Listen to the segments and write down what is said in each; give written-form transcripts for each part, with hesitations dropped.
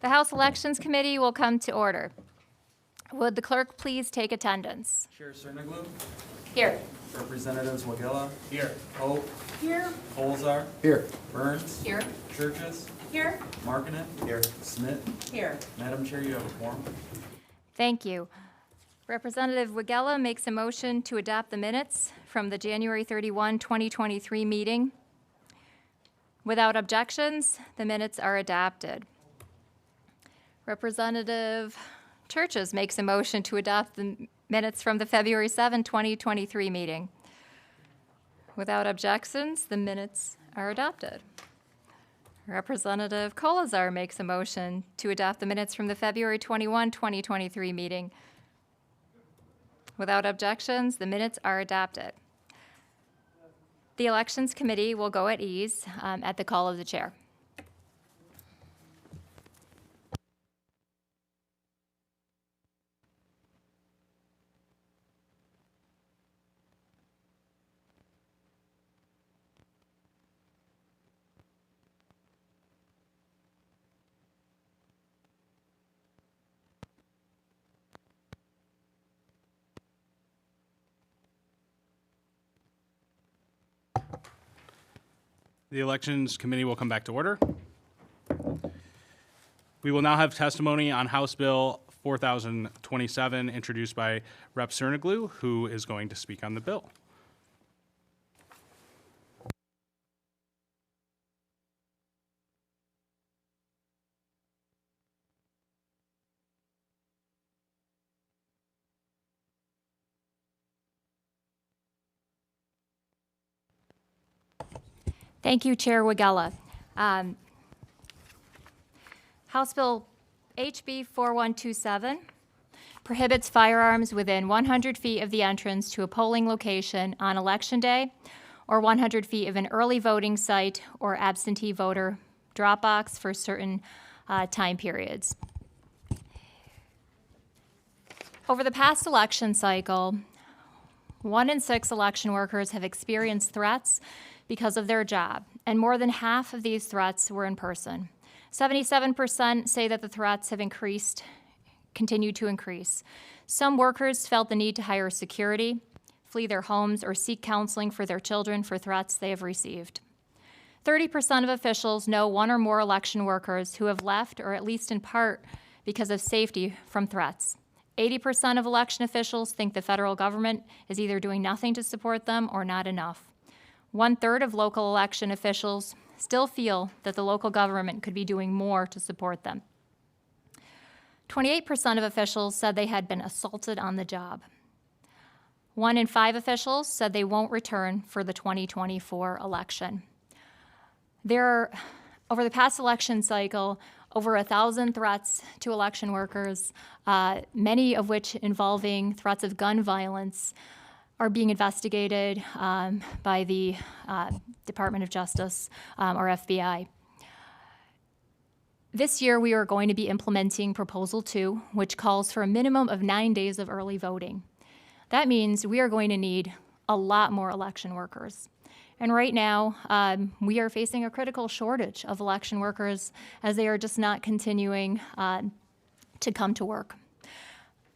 The House Elections Committee will come to order. Would the clerk please take attendance? Chair Cerniglu, Here. Representatives Wagella, Here. Hope, Here. Olzar, Here. Burns, Here. Churches, Here. Markinen, Here. Smith. Here. Madam Chair, you have a quorum. Thank you. Representative Wagella makes a motion to adopt the minutes from the January 31, 2023 meeting. Without objections, the minutes are adopted. Representative Churches makes a motion to adopt the minutes from the February 7, 2023 meeting. Without objections, the minutes are adopted. Representative Kolazar makes a motion to adopt the minutes from the February 21, 2023 meeting. Without objections, the minutes are adopted. The Elections Committee will go at ease at the call of the chair. The Elections Committee will come back to order. We will now have testimony on House Bill 4027, introduced by Rep. Cerniglu, who is going to speak on the bill. Thank you, Chair Wagella. House Bill HB 4127 prohibits firearms within 100 feet of the entrance to a polling location on Election Day or 100 feet of an early voting site or absentee voter drop box for certain time periods. Over the past election cycle, 1 in 6 election workers have experienced threats because of their job, and more than half of these threats were in person. 77% say that the threats have continued to increase. Some workers felt the need to hire security, flee their homes, or seek counseling for their children for threats they have received. 30% of officials know 1 or more election workers who have left, or at least in part, because of safety from threats. 80% of election officials think the federal government is either doing nothing to support them or not enough. 1/3 of local election officials still feel that the local government could be doing more to support them. 28% of officials said they had been assaulted on the job. 1 in 5 officials said they won't return for the 2024 election. Over the past election cycle, over 1,000 threats to election workers, many of which involving threats of gun violence, are being investigated by the Department of Justice or FBI. This year, we are going to be implementing Proposal 2, which calls for a minimum of 9 days of early voting. That means we are going to need a lot more election workers. And right now, we are facing a critical shortage of election workers as they are just not continuing to come to work.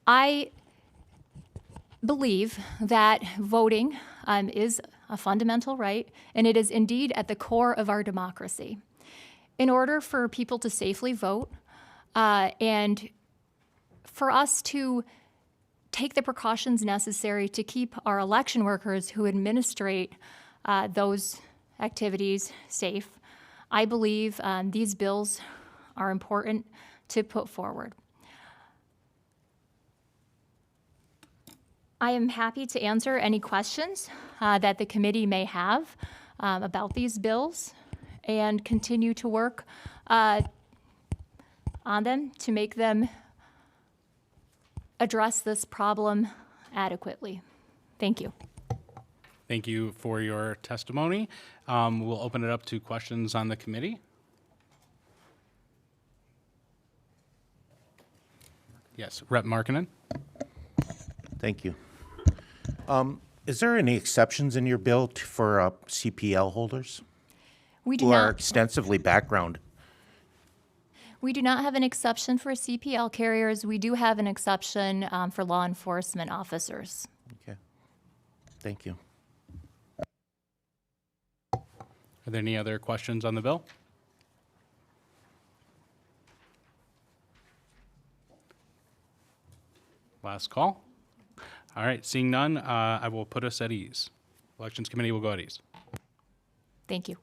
I believe that voting is a fundamental right, and it is indeed at the core of our democracy. In order for people to safely vote and for us to take the precautions necessary to keep our election workers who administrate those activities safe, I believe these bills are important to put forward. I am happy to answer any questions that the committee may have about these bills and continue to work on them to make them address this problem adequately. Thank you. Thank you for your testimony. We'll open it up to questions on the committee. Yes, Rep. Markinen. Thank you. Is there any exceptions in your bill for CPL holders We do who are not. extensively background? We do not have an exception for CPL carriers. We do have an exception for law enforcement officers. Okay. Thank you. Are there any other questions on the bill? Last call. All right, seeing none, I will put us at ease. Elections Committee will go at ease. Thank you.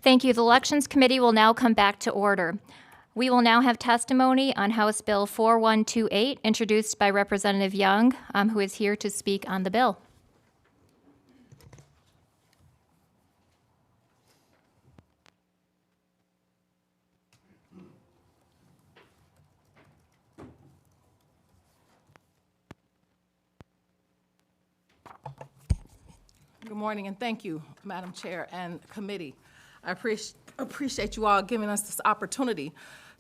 Thank you. The Elections Committee will now come back to order. We will now have testimony on House Bill 4128, introduced by Representative Young, who is here to speak on the bill. Good morning, and thank you, Madam Chair and committee. I appreciate you all giving us this opportunity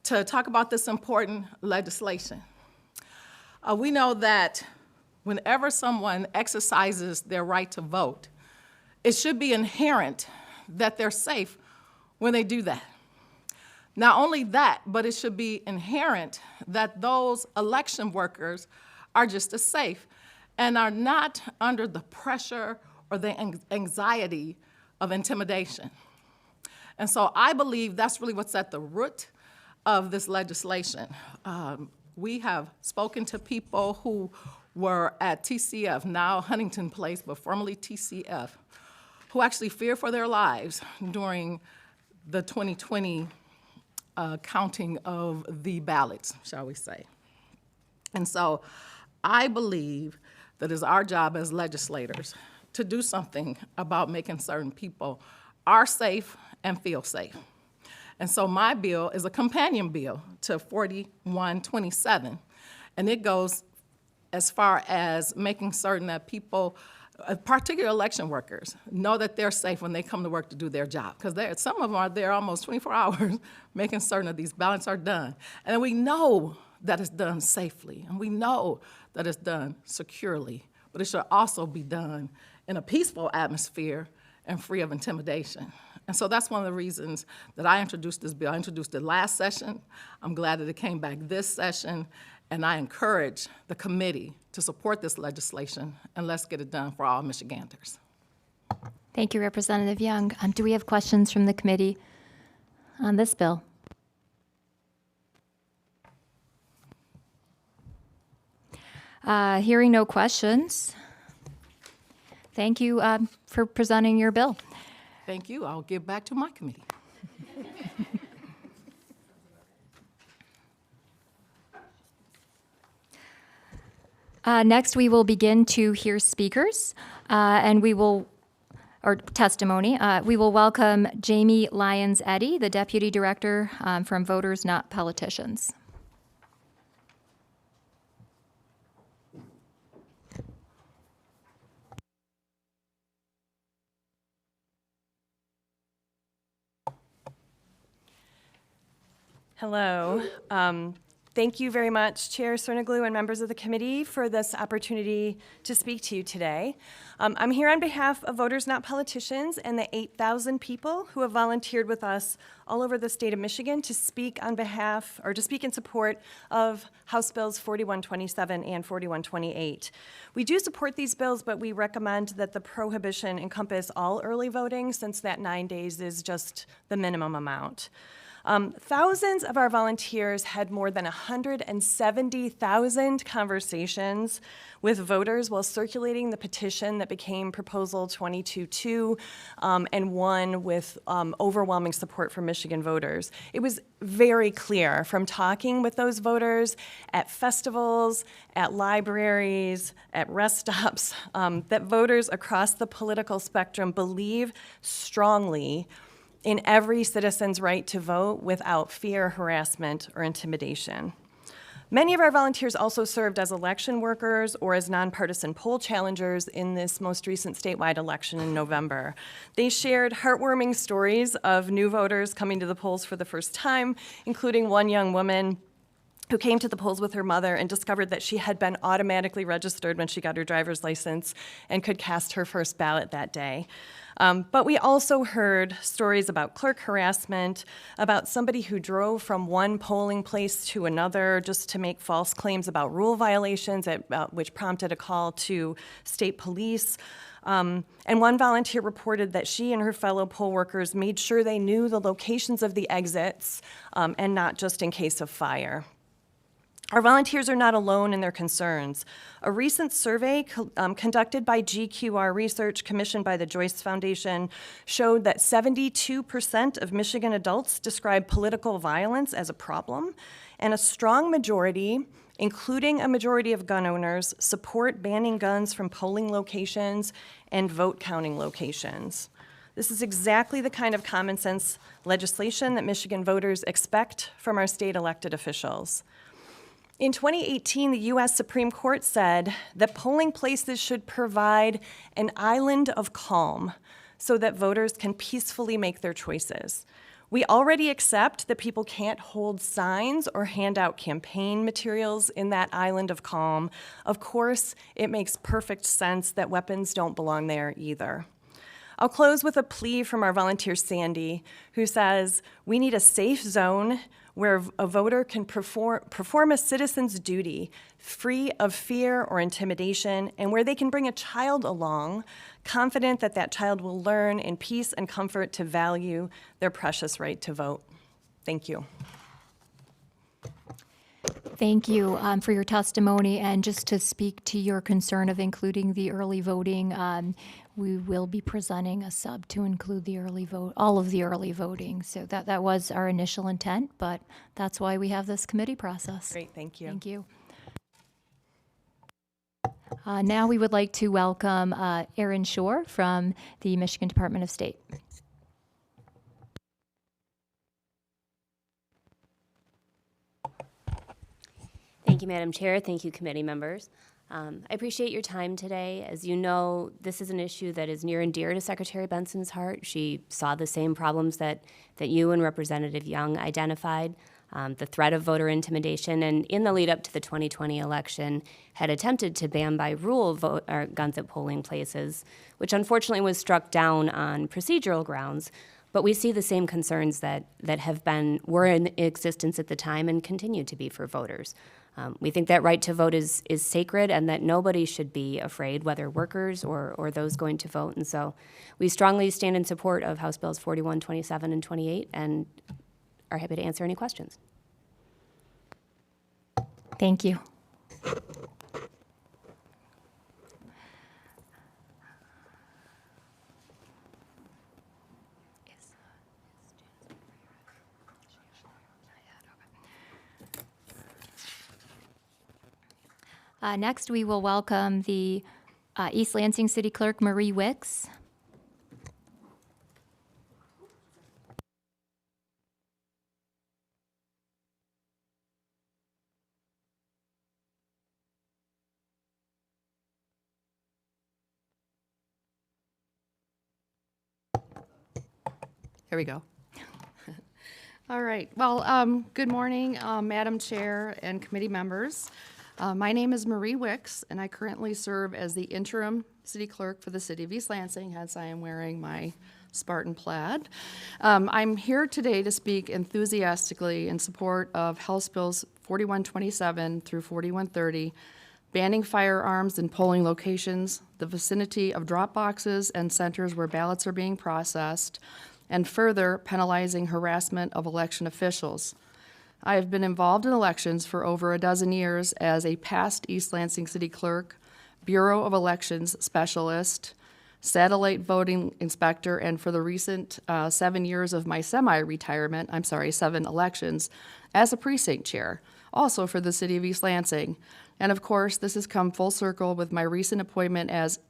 to talk about this important legislation. We know that whenever someone exercises their right to vote, it should be inherent that they're safe when they do that. Not only that, but it should be inherent that those election workers are just as safe and are not under the pressure or the anxiety of intimidation. And so I believe that's really what's at the root of this legislation. We have spoken to people who were at TCF, now Huntington Place, but formerly TCF, who actually feared for their lives during the 2020 counting of the ballots, shall we say. And so I believe that it's our job as legislators to do something about making certain people are safe and feel safe. And so my bill is a companion bill to 4127, and it goes as far as making certain that people, particularly election workers, know that they're safe when they come to work to do their job, because some of them are there almost 24 hours making certain that these ballots are done. And we know that it's done safely, and we know that it's done securely, but it should also be done in a peaceful atmosphere and free of intimidation. And so that's one of the reasons that I introduced this bill. I introduced it last session. I'm glad that it came back this session, and I encourage the committee to support this legislation, and let's get it done for all Michiganders. Thank you, Representative Young. Do we have questions from the committee on this bill? Hearing no questions, thank you for presenting your bill. Thank you. I'll give back to my committee. Next, we will begin to hear speakers, or testimony. We will welcome Jamie Lyons-Eddy, the Deputy Director from Voters Not Politicians. Hello. Thank you very much, Chair Cerniglu and members of the committee, for this opportunity to speak to you today. I'm here on behalf of Voters Not Politicians and the 8,000 people who have volunteered with us all over the state of Michigan to speak on behalf, or to speak in support of House Bills 4127 and 4128. We do support these bills, but we recommend that the prohibition encompass all early voting, since that 9 days is just the minimum amount. Thousands of our volunteers had more than 170,000 conversations with voters while circulating the petition that became Proposal 22-2 and won with overwhelming support from Michigan voters. It was very clear from talking with those voters at festivals, at libraries, at rest stops, that voters across the political spectrum believe strongly in every citizen's right to vote without fear, harassment, or intimidation. Many of our volunteers also served as election workers or as nonpartisan poll challengers in this most recent statewide election in November. They shared heartwarming stories of new voters coming to the polls for the first time, including one young woman who came to the polls with her mother and discovered that she had been automatically registered when she got her driver's license and could cast her first ballot that day. But we also heard stories about clerk harassment, about somebody who drove from one polling place to another just to make false claims about rule violations, which prompted a call to state police. And one volunteer reported that she and her fellow poll workers made sure they knew the locations of the exits, and not just in case of fire. Our volunteers are not alone in their concerns. A recent survey conducted by GQR Research, commissioned by the Joyce Foundation, showed that 72% of Michigan adults describe political violence as a problem, and a strong majority, including a majority of gun owners, support banning guns from polling locations and vote counting locations. This is exactly the kind of common sense legislation that Michigan voters expect from our state elected officials. In 2018, the U.S. Supreme Court said that polling places should provide an island of calm so that voters can peacefully make their choices. We already accept that people can't hold signs or hand out campaign materials in that island of calm. Of course, it makes perfect sense that weapons don't belong there either. I'll close with a plea from our volunteer, Sandy, who says, we need a safe zone where a voter can perform a citizen's duty free of fear or intimidation, and where they can bring a child along, confident that that child will learn in peace and comfort to value their precious right to vote. Thank you. Thank you for your testimony, and just to speak to your concern of including the early voting, we will be presenting a sub to include the early vote, all of the early voting. So that was our initial intent, but that's why we have this committee process. Great, thank you. Thank you. Now we would like to welcome Aaron Shore from the Michigan Department of State. Thank you, Madam Chair. Thank you, committee members. I appreciate your time today. As you know, this is an issue that is near and dear to Secretary Benson's heart. She saw the same problems that you and Representative Young identified, the threat of voter intimidation, and in the lead up to the 2020 election, had attempted to ban by rule guns at polling places, which unfortunately was struck down on procedural grounds. But we see the same concerns that were in existence at the time and continue to be for voters. We think that right to vote is sacred and that nobody should be afraid, whether workers or those going to vote. And so we strongly stand in support of House Bills 41, 27, and 28 and are happy to answer any questions. Thank you. Next, we will welcome the East Lansing City Clerk, Marie Wicks. Here we go. All right. Well, good morning, Madam Chair and committee members. My name is Marie Wicks, and I currently serve as the interim city clerk for the city of East Lansing, hence I am wearing my Spartan plaid. I'm here today to speak enthusiastically in support of House Bills 4127 through 4130, banning firearms in polling locations, the vicinity of drop boxes and centers where ballots are being processed, and further penalizing harassment of election officials. I have been involved in elections for over a dozen years as a past East Lansing City Clerk, Bureau of Elections Specialist, satellite voting inspector, and for the recent 7 years of my semi-retirement, 7 elections, as a precinct chair, also for the city of East Lansing. And of course, this has come full circle with my recent appointment as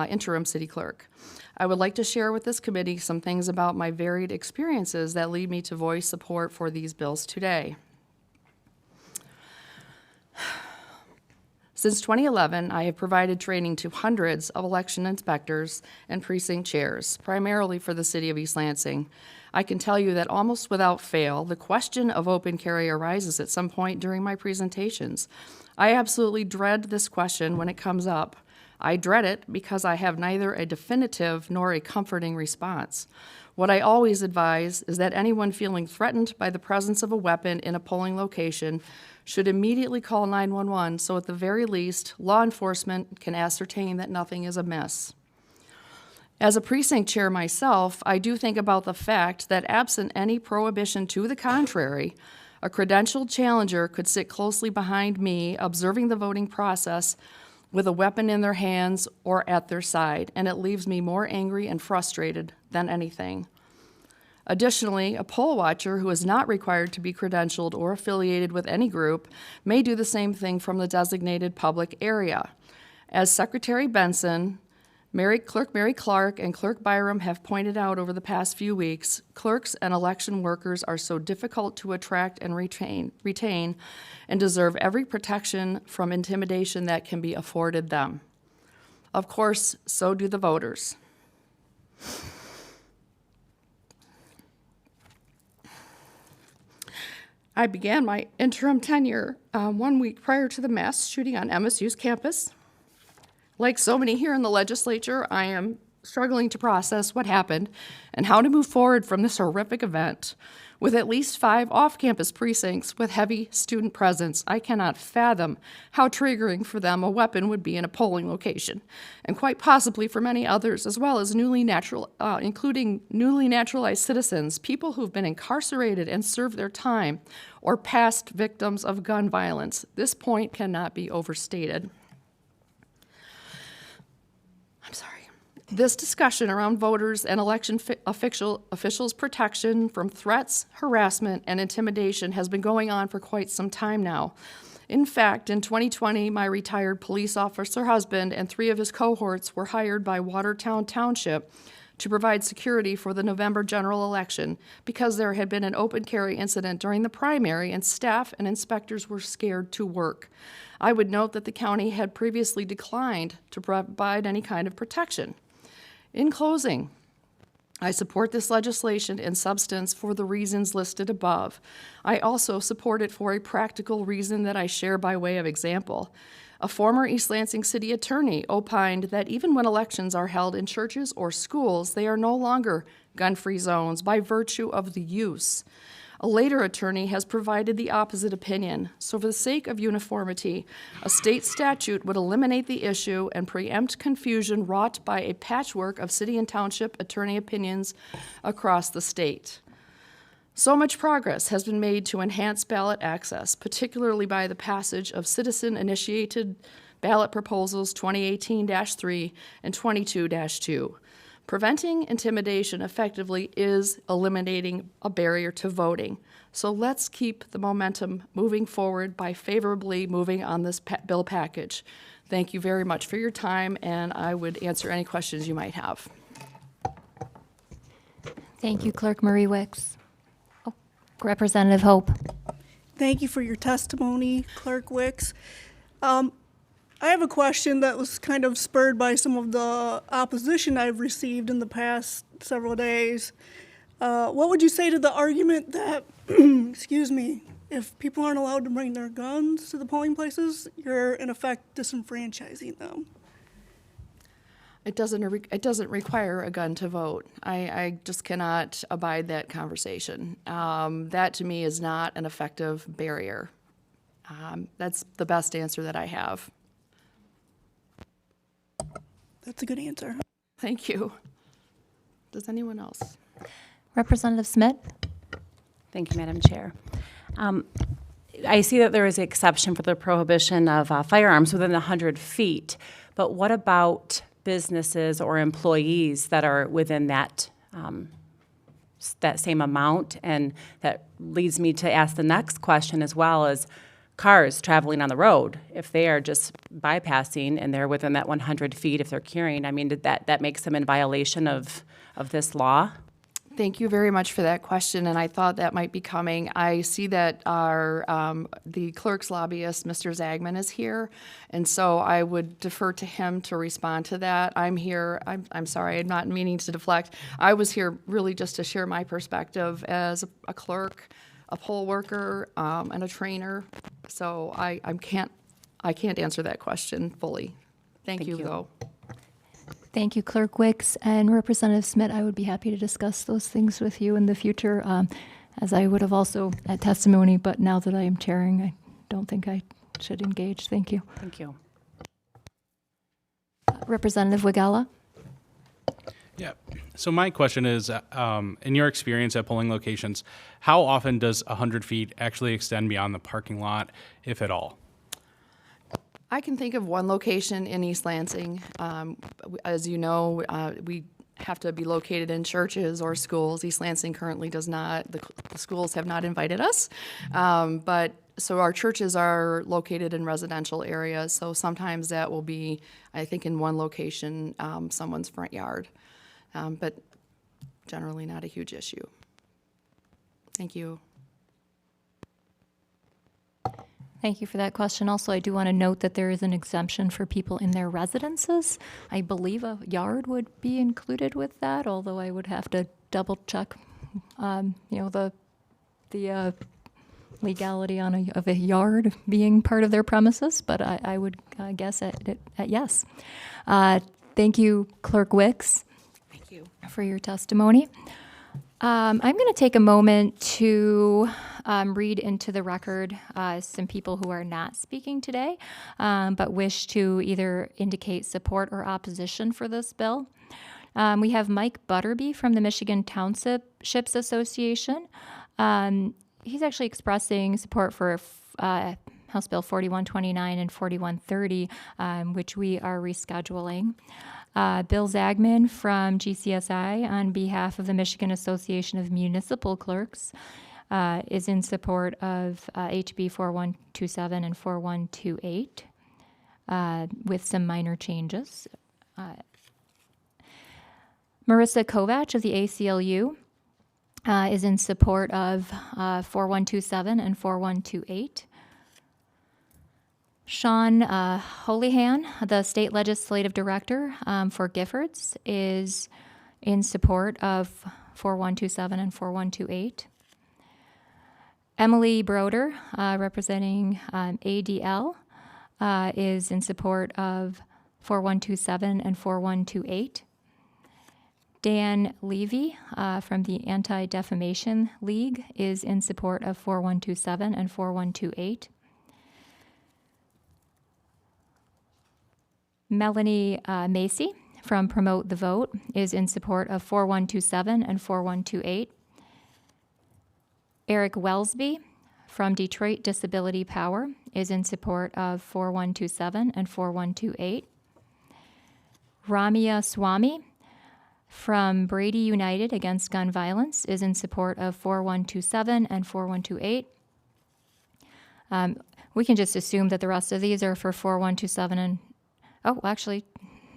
interim city clerk. I would like to share with this committee some things about my varied experiences that lead me to voice support for these bills today. Since 2011, I have provided training to hundreds of election inspectors and precinct chairs, primarily for the city of East Lansing. I can tell you that almost without fail, the question of open carry arises at some point during my presentations. I absolutely dread this question when it comes up. I dread it because I have neither a definitive nor a comforting response. What I always advise is that anyone feeling threatened by the presence of a weapon in a polling location should immediately call 911 so at the very least, law enforcement can ascertain that nothing is amiss. As a precinct chair myself, I do think about the fact that absent any prohibition to the contrary, a credentialed challenger could sit closely behind me observing the voting process with a weapon in their hands or at their side, and it leaves me more angry and frustrated than anything. Additionally, a poll watcher who is not required to be credentialed or affiliated with any group may do the same thing from the designated public area. As Secretary Benson, Clerk Mary Clark, and Clerk Byram have pointed out over the past few weeks, clerks and election workers are so difficult to attract and retain and deserve every protection from intimidation that can be afforded them. Of course, so do the voters. I began my interim tenure 1 week prior to the mass shooting on MSU's campus. Like so many here in the legislature, I am struggling to process what happened and how to move forward from this horrific event. With at least 5 off-campus precincts with heavy student presence, I cannot fathom how triggering for them a weapon would be in a polling location, and quite possibly for many others, as well as including newly naturalized citizens, people who've been incarcerated and served their time, or past victims of gun violence. This point cannot be overstated. I'm sorry. This discussion around voters and election officials' protection from threats, harassment, and intimidation has been going on for quite some time now. In fact, in 2020, my retired police officer husband and 3 of his cohorts were hired by Watertown Township to provide security for the November general election because there had been an open carry incident during the primary and staff and inspectors were scared to work. I would note that the county had previously declined to provide any kind of protection. In closing, I support this legislation in substance for the reasons listed above. I also support it for a practical reason that I share by way of example. A former East Lansing city attorney opined that even when elections are held in churches or schools, they are no longer gun-free zones by virtue of the use. A later attorney has provided the opposite opinion. So for the sake of uniformity, a state statute would eliminate the issue and preempt confusion wrought by a patchwork of city and township attorney opinions across the state. So much progress has been made to enhance ballot access, particularly by the passage of citizen-initiated ballot proposals 2018-3 and 22-2. Preventing intimidation effectively is eliminating a barrier to voting. So let's keep the momentum moving forward by favorably moving on this bill package. Thank you very much for your time, and I would answer any questions you might have. Thank you, Clerk Marie Wicks. Oh, Representative Hope. Thank you for your testimony, Clerk Wicks. I have a question that was kind of spurred by some of the opposition I've received in the past several days. What would you say to the argument that, excuse me, if people aren't allowed to bring their guns to the polling places, you're in effect disenfranchising them? It doesn't require a gun to vote. I just cannot abide that conversation. That to me is not an effective barrier. That's the best answer that I have. That's a good answer. Thank you. Does anyone else? Representative Smith. Thank you, Madam Chair. I see that there is an exception for the prohibition of firearms within 100 feet, but what about businesses or employees that are within that that same amount? And that leads me to ask the next question as well, as cars traveling on the road, if they are just bypassing and they're within that 100 feet, if they're carrying, I mean, that makes them in violation of this law? Thank you very much for that question, and I thought that might be coming. I see that our the clerk's lobbyist, Mr. Zagman, is here, and so I would defer to him to respond to that. I'm here. I'm sorry. I'm not meaning to deflect. I was here really just to share my perspective as a clerk, a poll worker, and a trainer. So I can't answer that question fully. Thank you, though. Thank you, Clerk Wicks. And Representative Smith, I would be happy to discuss those things with you in the future, as I would have also at testimony, but now that I am chairing, I don't think I should engage. Thank you. Thank you. Representative Wigala. Yeah. So my question is, in your experience at polling locations, how often does 100 feet actually extend beyond the parking lot, if at all? I can think of one location in East Lansing. As you know, we have to be located in churches or schools. East Lansing currently does not. The schools have not invited us. But so our churches are located in residential areas. So sometimes that will be, I think, in one location, someone's front yard. But generally not a huge issue. Thank you. Thank you for that question. Also, I do want to note that there is an exemption for people in their residences. I believe a yard would be included with that, although I would have to double check, the legality of a yard being part of their premises. But I would guess at yes. Thank you, Clerk Wicks. Thank you. For your testimony. I'm going to take a moment to read into the record some people who are not speaking today, but wish to either indicate support or opposition for this bill. We have Mike Butterby from the Michigan Townships Association. He's actually expressing support for House Bill 4129 and 4130, which we are rescheduling. Bill Zagman from GCSI, on behalf of the Michigan Association of Municipal Clerks, is in support of HB 4127 and 4128 with some minor changes. Marissa Kovac of the ACLU is in support of 4127 and 4128. Sean Holihan, the State Legislative Director for Giffords, is in support of 4127 and 4128. Emily Broder, representing ADL, is in support of 4127 and 4128. Dan Levy from the Anti-Defamation League is in support of 4127 and 4128. Melanie Macy from Promote the Vote is in support of 4127 and 4128. Eric Wellsby from Detroit Disability Power is in support of 4127 and 4128. Ramya Swamy from Brady United Against Gun Violence is in support of 4127 and 4128. We can just assume that the rest of these are for 4127 and, oh, actually,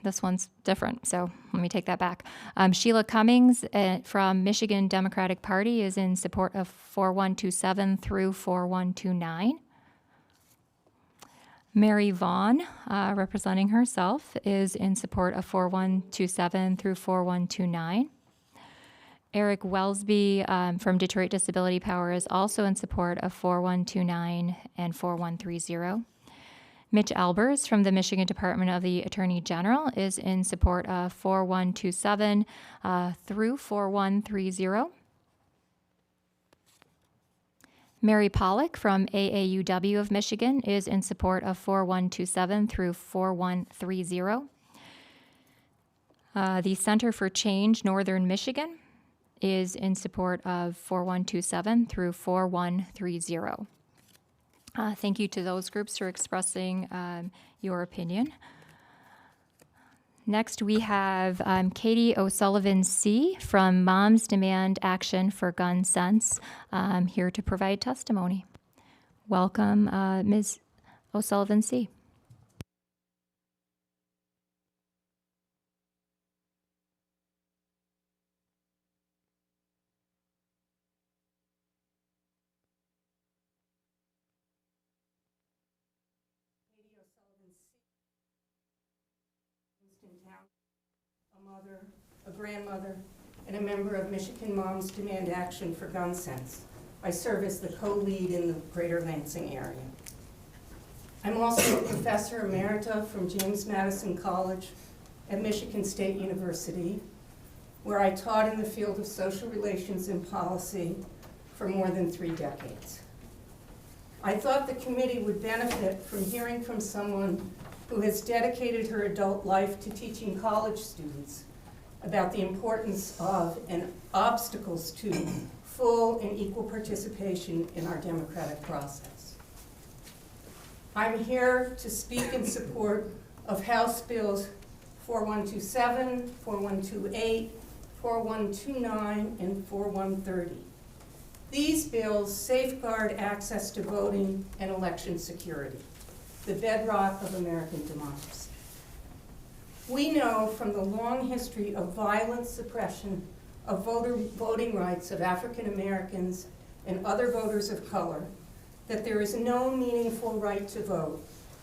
this one's different, so let me take that back. Sheila Cummings from Michigan Democratic Party is in support of 4127 through 4129. Mary Vaughn, representing herself, is in support of 4127 through 4129. Eric Wellsby from Detroit Disability Power is also in support of 4129 and 4130. Mitch Albers from the Michigan Department of the Attorney General is in support of 4127 through 4130. Mary Pollock from AAUW of Michigan is in support of 4127 through 4130. The Center for Change Northern Michigan is in support of 4127 through 4130. Thank you to those groups for expressing your opinion. Next, we have Katie O'Sullivan C. from Moms Demand Action for Gun Sense here to provide testimony. Welcome, Ms. O'Sullivan C. A mother, a grandmother, and a member of Michigan Moms Demand Action for Gun Sense. I serve as the co-lead in the Greater Lansing area. I'm also a professor emerita from James Madison College at Michigan State University, where I taught in the field of social relations and policy for more than 3 decades. I thought the committee would benefit from hearing from someone who has dedicated her adult life to teaching college students about the importance of and obstacles to full and equal participation in our democratic process. I'm here to speak in support of House Bills 4127, 4128, 4129, and 4130. These bills safeguard access to voting and election security, the bedrock of American democracy. We know from the long history of violent suppression of voting rights of African Americans and other voters of color that there is no meaningful right to vote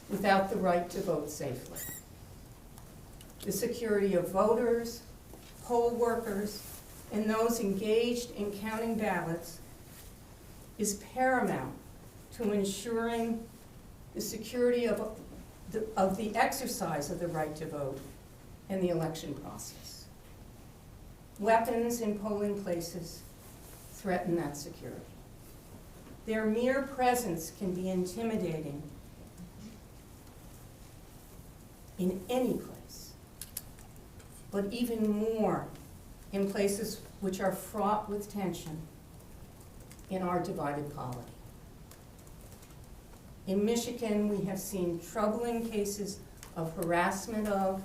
without the right to vote safely. The security of voters, poll workers, and those engaged in counting ballots is paramount to ensuring the security of the exercise of the right to vote and the election process. Weapons in polling places threaten that security. Their mere presence can be intimidating in any place, but even more in places which are fraught with tension in our divided polity. In Michigan, we have seen troubling cases of harassment of,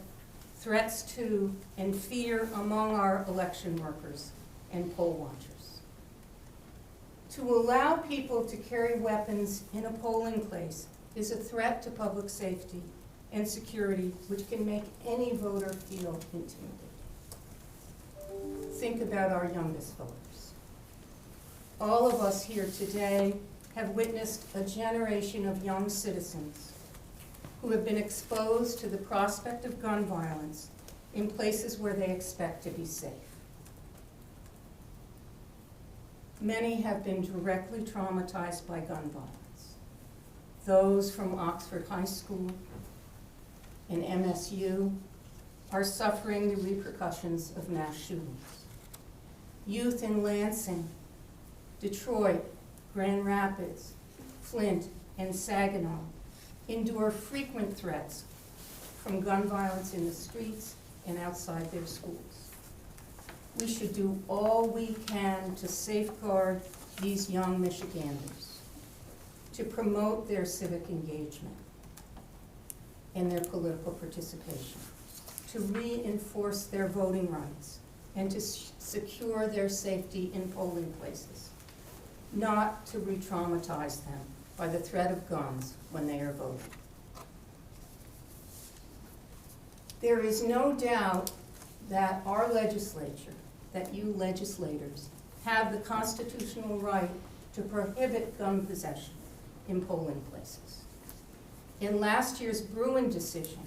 threats to, and fear among our election workers and poll watchers. To allow people to carry weapons in a polling place is a threat to public safety and security, which can make any voter feel intimidated. Think about our youngest voters. All of us here today have witnessed a generation of young citizens who have been exposed to the prospect of gun violence in places where they expect to be safe. Many have been directly traumatized by gun violence. those from Oxford High School and MSU are suffering the repercussions of mass shootings. Youth in Lansing, Detroit, Grand Rapids, Flint, and Saginaw endure frequent threats from gun violence in the streets and outside their schools. We should do all we can to safeguard these young Michiganders, to promote their civic engagement and their political participation, to reinforce their voting rights, and to secure their safety in polling places, not to re-traumatize them by the threat of guns when they are voting. There is no doubt that our legislature, that you legislators, have the constitutional right to prohibit gun possession in polling places. In last year's Bruin decision,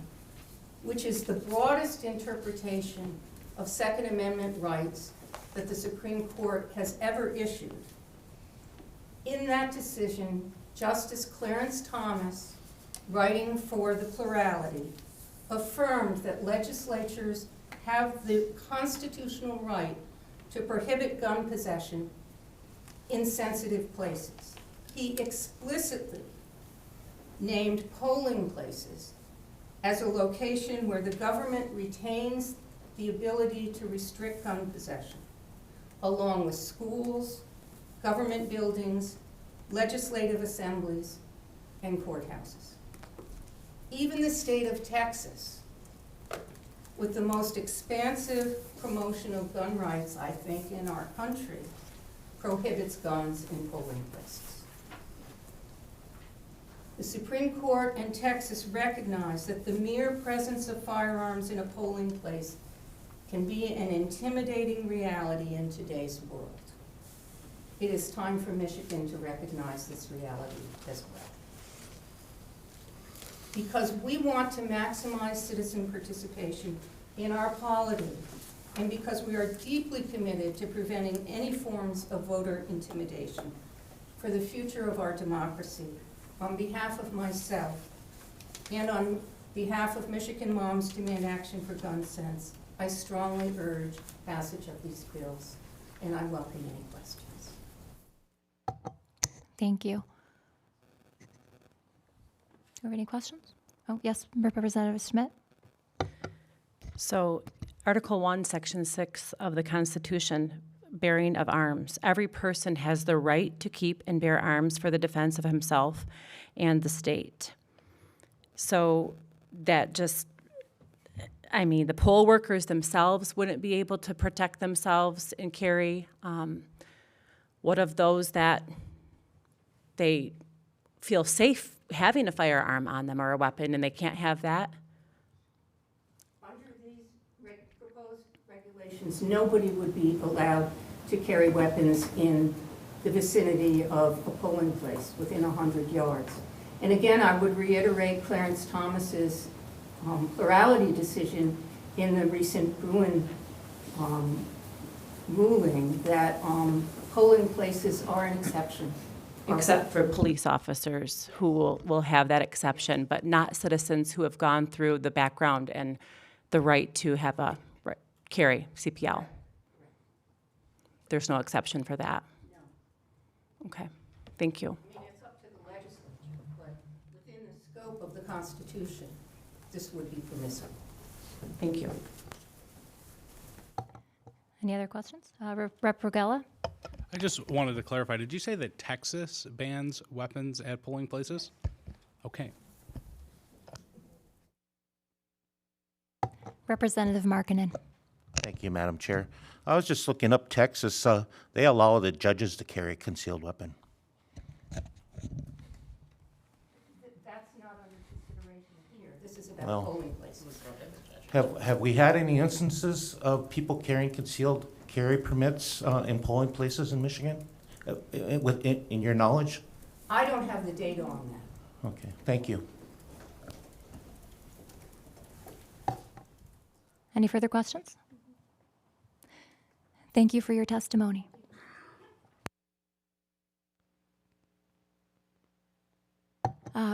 which is the broadest interpretation of Second Amendment rights that the Supreme Court has ever issued, in that decision, Justice Clarence Thomas, writing for the plurality, affirmed that legislatures have the constitutional right to prohibit gun possession in sensitive places. He explicitly named polling places as a location where the government retains the ability to restrict gun possession, along with schools, government buildings, legislative assemblies, and courthouses. Even the state of Texas, with the most expansive promotion of gun rights, I think, in our country, prohibits guns in polling places. The Supreme Court in Texas recognized that the mere presence of firearms in a polling place can be an intimidating reality in today's world. It is time for Michigan to recognize this reality as well. Because we want to maximize citizen participation in our polity, and because we are deeply committed to preventing any forms of voter intimidation for the future of our democracy, on behalf of myself and on behalf of Michigan Moms Demand Action for Gun Sense, I strongly urge passage of these bills, and I welcome any questions. Thank you. Do you have any questions? Oh, yes, Representative Schmidt. So, Article 1, Section 6 of the Constitution, bearing of arms. Every person has the right to keep and bear arms for the defense of himself and the state. So that just, I mean, the poll workers themselves wouldn't be able to protect themselves and carry. What of those that they feel safe having a firearm on them or a weapon and they can't have that? Under these proposed regulations, nobody would be allowed to carry weapons in the vicinity of a polling place within 100 yards. And again, I would reiterate Clarence Thomas's plurality decision in the recent Bruin ruling that polling places are an exception. Except for police officers who will have that exception, but not citizens who have gone through the background and the right to have a carry CPL. There's no exception for that? No. Okay, thank you. I mean, it's up to the legislature, but within the scope of the Constitution, this would be permissible. Thank you. Any other questions? Rep. Rogella? I just wanted to clarify, did you say that Texas bans weapons at polling places? Okay. Representative Markinen. Thank you, Madam Chair. I was just looking up Texas. They allow the judges to carry a concealed weapon. That's not under consideration here. This is about Well, polling places. Have we had any instances of people carrying concealed carry permits in polling places in Michigan? In your knowledge? I don't have the data on that. Okay, thank you. Any further questions? Thank you for your testimony.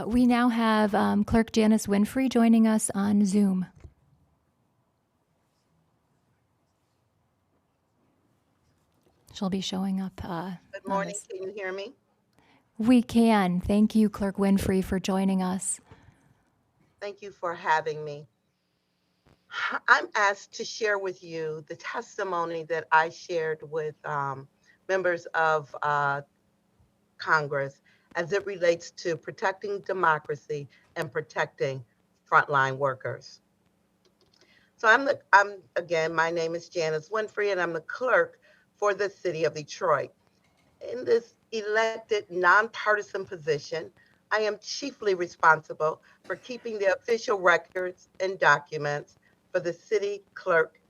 We now have Clerk Janice Winfrey joining us on Zoom. She'll be showing up. Good morning. Can you hear me? We can. Thank you, Clerk Winfrey, for joining us. Thank you for having me. I'm asked to share with you the testimony that I shared with members of Congress as it relates to protecting democracy and protecting frontline workers. So again, my name is Janice Winfrey, and I'm the clerk for the city of Detroit. In this elected nonpartisan position, I am chiefly responsible for keeping the official records and documents for the city clerk,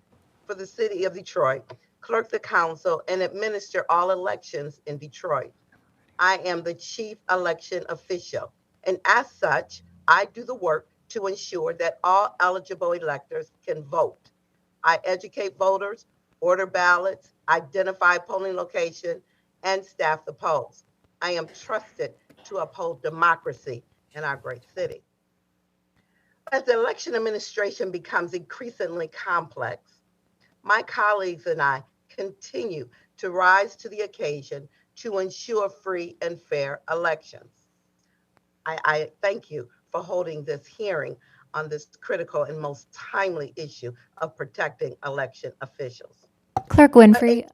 for the city of Detroit, clerk the council, and administer all elections in Detroit. I am the chief election official, and as such, I do the work to ensure that all eligible electors can vote. I educate voters, order ballots, identify polling location, and staff the polls. I am trusted to uphold democracy in our great city. As the election administration becomes increasingly complex, my colleagues and I continue to rise to the occasion to ensure free and fair elections. I thank you for holding this hearing on this critical and most timely issue of protecting election officials. Clerk Winfrey,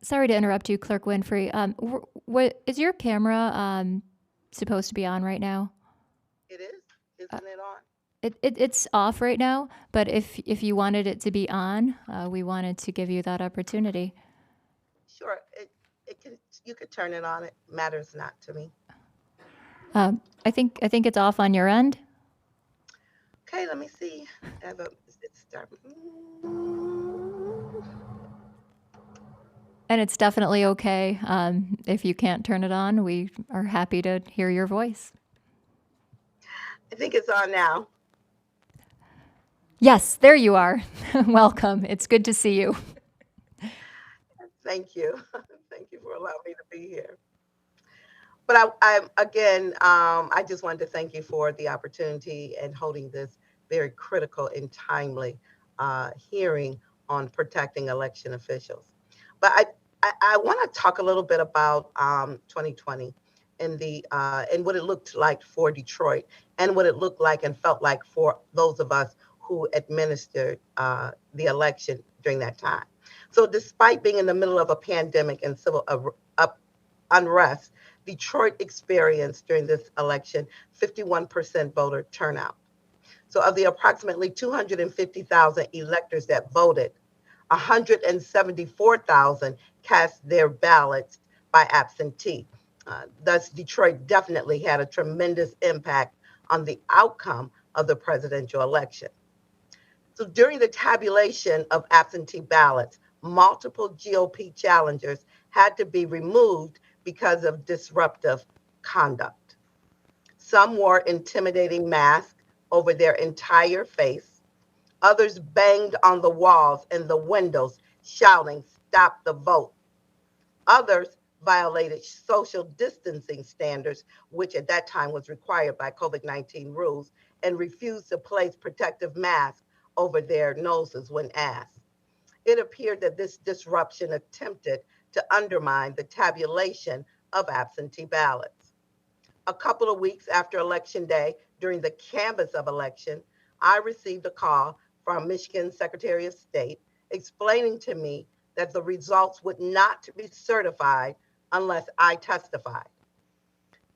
sorry to interrupt you, Clerk Winfrey. What is your camera supposed to be on right now? It is? Isn't it on? It's off right now, but if you wanted it to be on, we wanted to give you that opportunity. Sure, you could turn it on. It matters not to me. I think it's off on your end. Okay, let me see. And it's definitely okay. If you can't turn it on, we are happy to hear your voice. I think it's on now. Yes, there you are. Welcome. It's good to see you. Thank you. Thank you for allowing me to be here. But I just wanted to thank you for the opportunity and holding this very critical and timely hearing on protecting election officials. But I want to talk a little bit about 2020 and what it looked like for Detroit and what it looked like and felt like for those of us who administered the election during that time. So despite being in the middle of a pandemic and civil unrest, Detroit experienced during this election 51% voter turnout. So of the approximately 250,000 electors that voted, 174,000 cast their ballots by absentee. Thus, Detroit definitely had a tremendous impact on the outcome of the presidential election. So during the tabulation of absentee ballots, multiple GOP challengers had to be removed because of disruptive conduct. Some wore intimidating masks over their entire face. Others banged on the walls and the windows, shouting, "Stop the vote." Others violated social distancing standards, which at that time was required by COVID-19 rules, and refused to place protective masks over their noses when asked. It appeared that this disruption attempted to undermine the tabulation of absentee ballots. A couple of weeks after Election Day, during the canvass of election, I received a call from Michigan Secretary of State explaining to me that the results would not be certified unless I testified.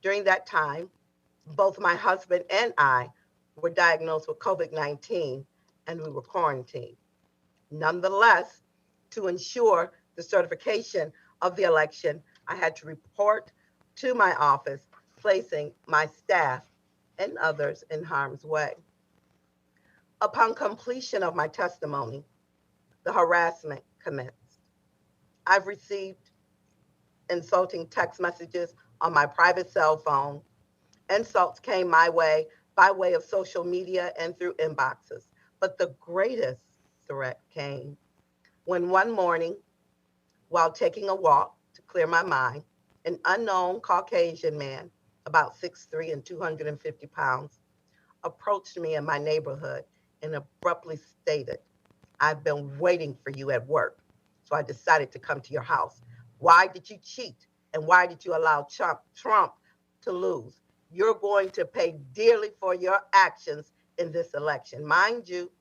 During that time, both my husband and I were diagnosed with COVID-19 and we were quarantined. Nonetheless, to ensure the certification of the election, I had to report to my office, placing my staff and others in harm's way. Upon completion of my testimony, the harassment commenced. I've received insulting text messages on my private cell phone. Insults came my way by way of social media and through inboxes. But the greatest threat came when one morning, while taking a walk to clear my mind, an unknown Caucasian man about 6'3" and 250 pounds, approached me in my neighborhood and abruptly stated, "I've been waiting for you at work, so I decided to come to your house. Why did you cheat? And why did you allow Trump to lose? You're going to pay dearly for your actions in this election." Mind you,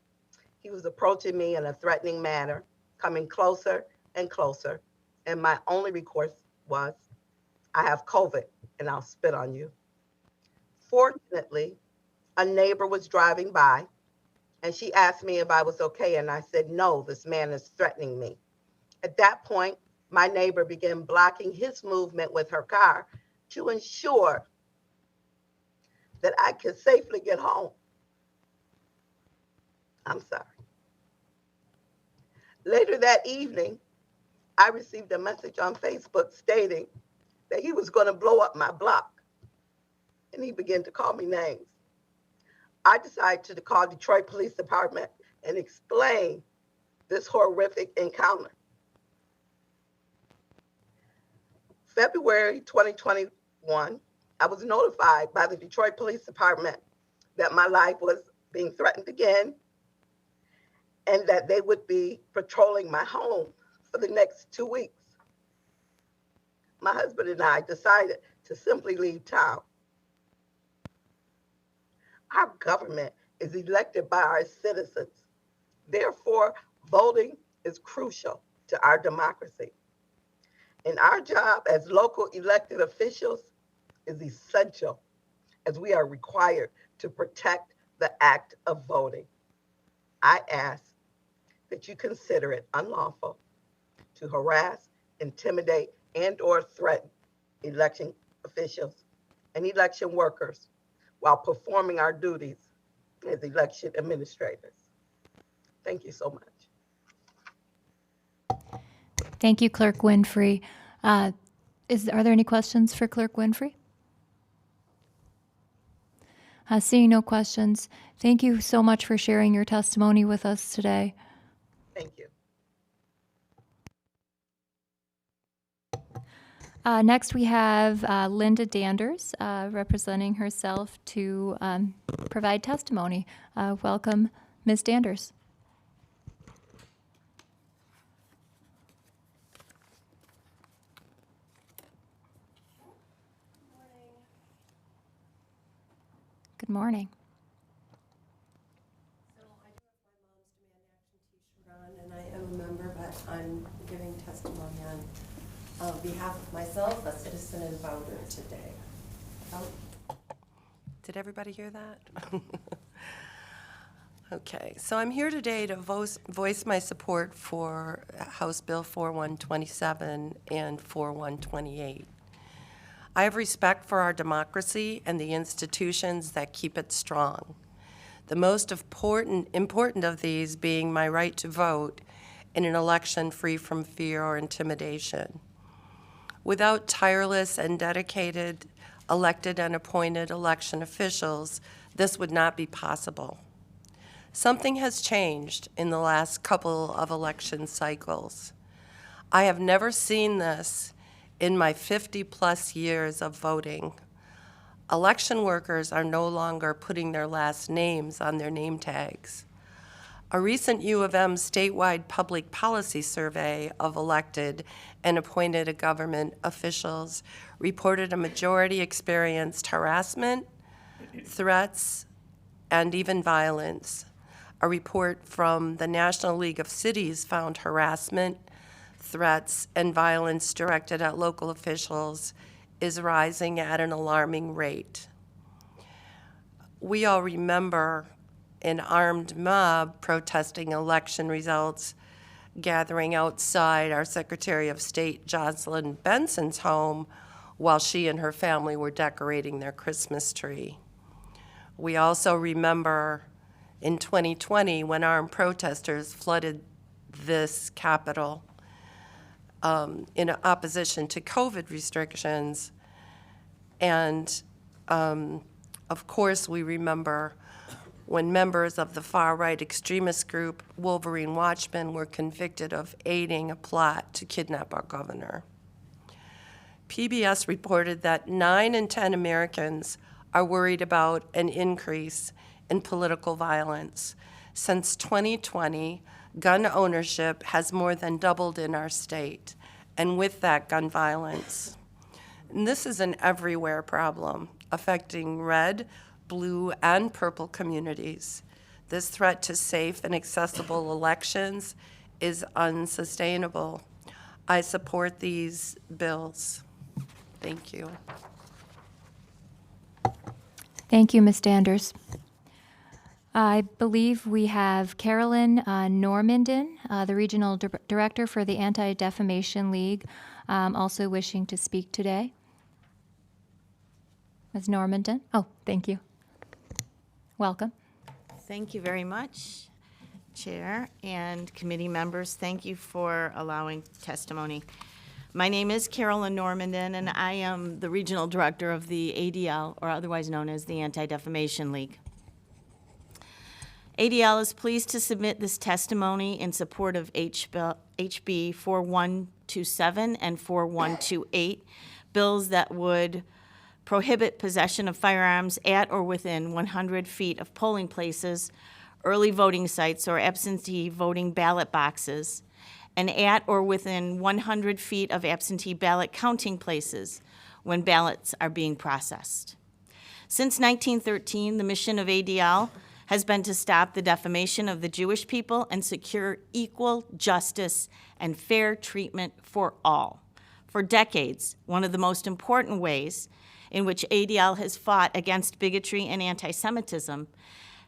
he was approaching me in a threatening manner, coming closer and closer, and my only recourse was, "I have COVID and I'll spit on you." Fortunately, a neighbor was driving by and she asked me if I was okay, and I said, "No, this man is threatening me." At that point, my neighbor began blocking his movement with her car to ensure that I could safely get home. I'm sorry. Later that evening, I received a message on Facebook stating that he was going to blow up my block, and he began to call me names. I decided to call Detroit Police Department and explain this horrific encounter. February 2021, I was notified by the Detroit Police Department that my life was being threatened again and that they would be patrolling my home for the next 2 weeks. My husband and I decided to simply leave town. Our government is elected by our citizens. Therefore, voting is crucial to our democracy. And our job as local elected officials is essential, as we are required to protect the act of voting. I ask that you consider it unlawful to harass, intimidate, and/or threaten election officials and election workers while performing our duties as election administrators. Thank you so much. Thank you, Clerk Winfrey. Are there any questions for Clerk Winfrey? Seeing no questions, thank you so much for sharing your testimony with us today. Thank you. Next, we have Linda Danders representing herself to provide testimony. Welcome, Ms. Danders. Good morning. So I do have my mom's demand action t-shirt on, and I am a member, but I'm giving testimony on behalf of myself, a citizen and voter today. Oh, did everybody hear that? Okay, so I'm here today to voice my support for House Bill 4127 and 4128. I have respect for our democracy and the institutions that keep it strong. The most important of these being my right to vote in an election free from fear or intimidation. Without tireless and dedicated elected and appointed election officials, this would not be possible. Something has changed in the last couple of election cycles. I have never seen this in my 50-plus years of voting. Election workers are no longer putting their last names on their name tags. A recent U of M statewide public policy survey of elected and appointed government officials reported a majority experienced harassment, threats, and even violence. A report from the National League of Cities found harassment, threats, and violence directed at local officials is rising at an alarming rate. We all remember an armed mob protesting election results, gathering outside our Secretary of State Jocelyn Benson's home while she and her family were decorating their Christmas tree. We also remember in 2020 when armed protesters flooded this Capitol in opposition to COVID restrictions. And of course, we remember when members of the far-right extremist group Wolverine Watchmen were convicted of aiding a plot to kidnap our governor. PBS reported that 9 in 10 Americans are worried about an increase in political violence. Since 2020, gun ownership has more than doubled in our state, and with that, gun violence. And this is an everywhere problem, affecting red, blue, and purple communities. This threat to safe and accessible elections is unsustainable. I support these bills. Thank you. Thank you, Ms. Danders. I believe we have Carolyn Normandin, the Regional Director for the Anti-Defamation League, also wishing to speak today. Ms. Normandin? Oh, thank you. Welcome. Thank you very much, Chair and committee members. Thank you for allowing testimony. My name is Carolyn Normandin, and I am the Regional Director of the ADL, or otherwise known as the Anti-Defamation League. ADL is pleased to submit this testimony in support of HB 4127 and 4128, bills that would prohibit possession of firearms at or within 100 feet of polling places, early voting sites, or absentee voting ballot boxes, and at or within 100 feet of absentee ballot counting places when ballots are being processed. Since 1913, the mission of ADL has been to stop the defamation of the Jewish people and secure equal justice and fair treatment for all. For decades, one of the most important ways in which ADL has fought against bigotry and anti-Semitism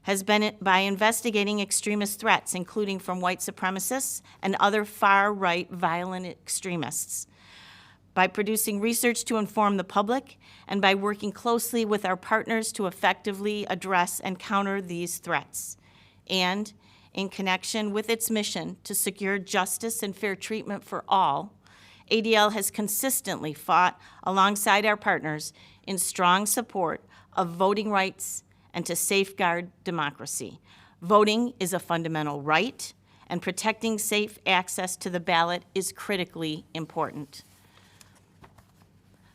has been by investigating extremist threats, including from white supremacists and other far-right violent extremists, by producing research to inform the public, and by working closely with our partners to effectively address and counter these threats. And in connection with its mission to secure justice and fair treatment for all, ADL has consistently fought alongside our partners in strong support of voting rights and to safeguard democracy. Voting is a fundamental right, and protecting safe access to the ballot is critically important.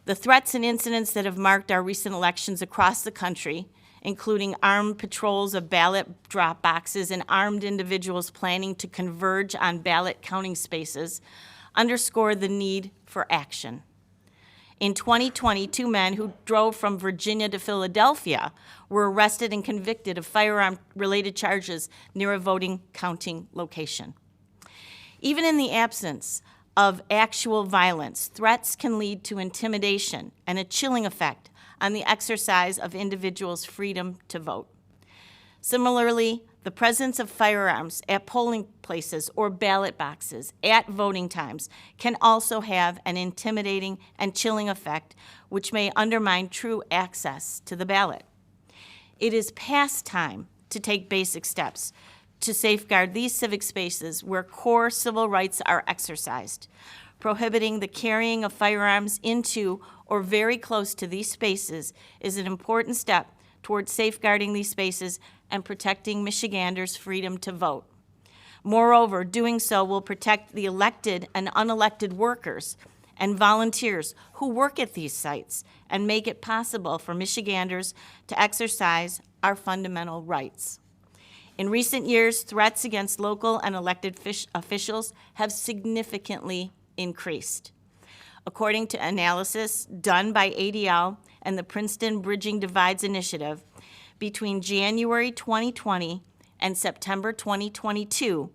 The threats and incidents that have marked our recent elections across the country, including armed patrols of ballot drop boxes and armed individuals planning to converge on ballot counting spaces, underscore the need for action. In 2020, 2 men who drove from Virginia to Philadelphia were arrested and convicted of firearm-related charges near a voting counting location. Even in the absence of actual violence, threats can lead to intimidation and a chilling effect on the exercise of individuals' freedom to vote. Similarly, the presence of firearms at polling places or ballot boxes at voting times can also have an intimidating and chilling effect, which may undermine true access to the ballot. It is past time to take basic steps to safeguard these civic spaces where core civil rights are exercised. Prohibiting the carrying of firearms into or very close to these spaces is an important step towards safeguarding these spaces and protecting Michiganders' freedom to vote. Moreover, doing so will protect the elected and unelected workers and volunteers who work at these sites and make it possible for Michiganders to exercise our fundamental rights. In recent years, threats against local and elected officials have significantly increased. According to analysis done by ADL and the Princeton Bridging Divides Initiative, between January 2020 and September 2022,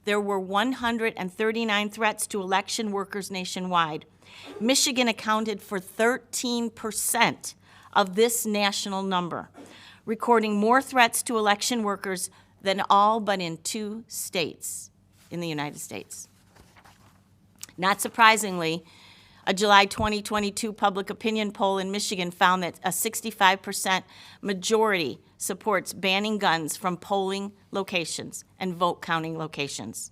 there were 139 threats to election workers nationwide. Michigan accounted for 13% of this national number, recording more threats to election workers than all but in 2 states in the United States. Not surprisingly, a July 2022 public opinion poll in Michigan found that a 65% majority supports banning guns from polling locations and vote counting locations.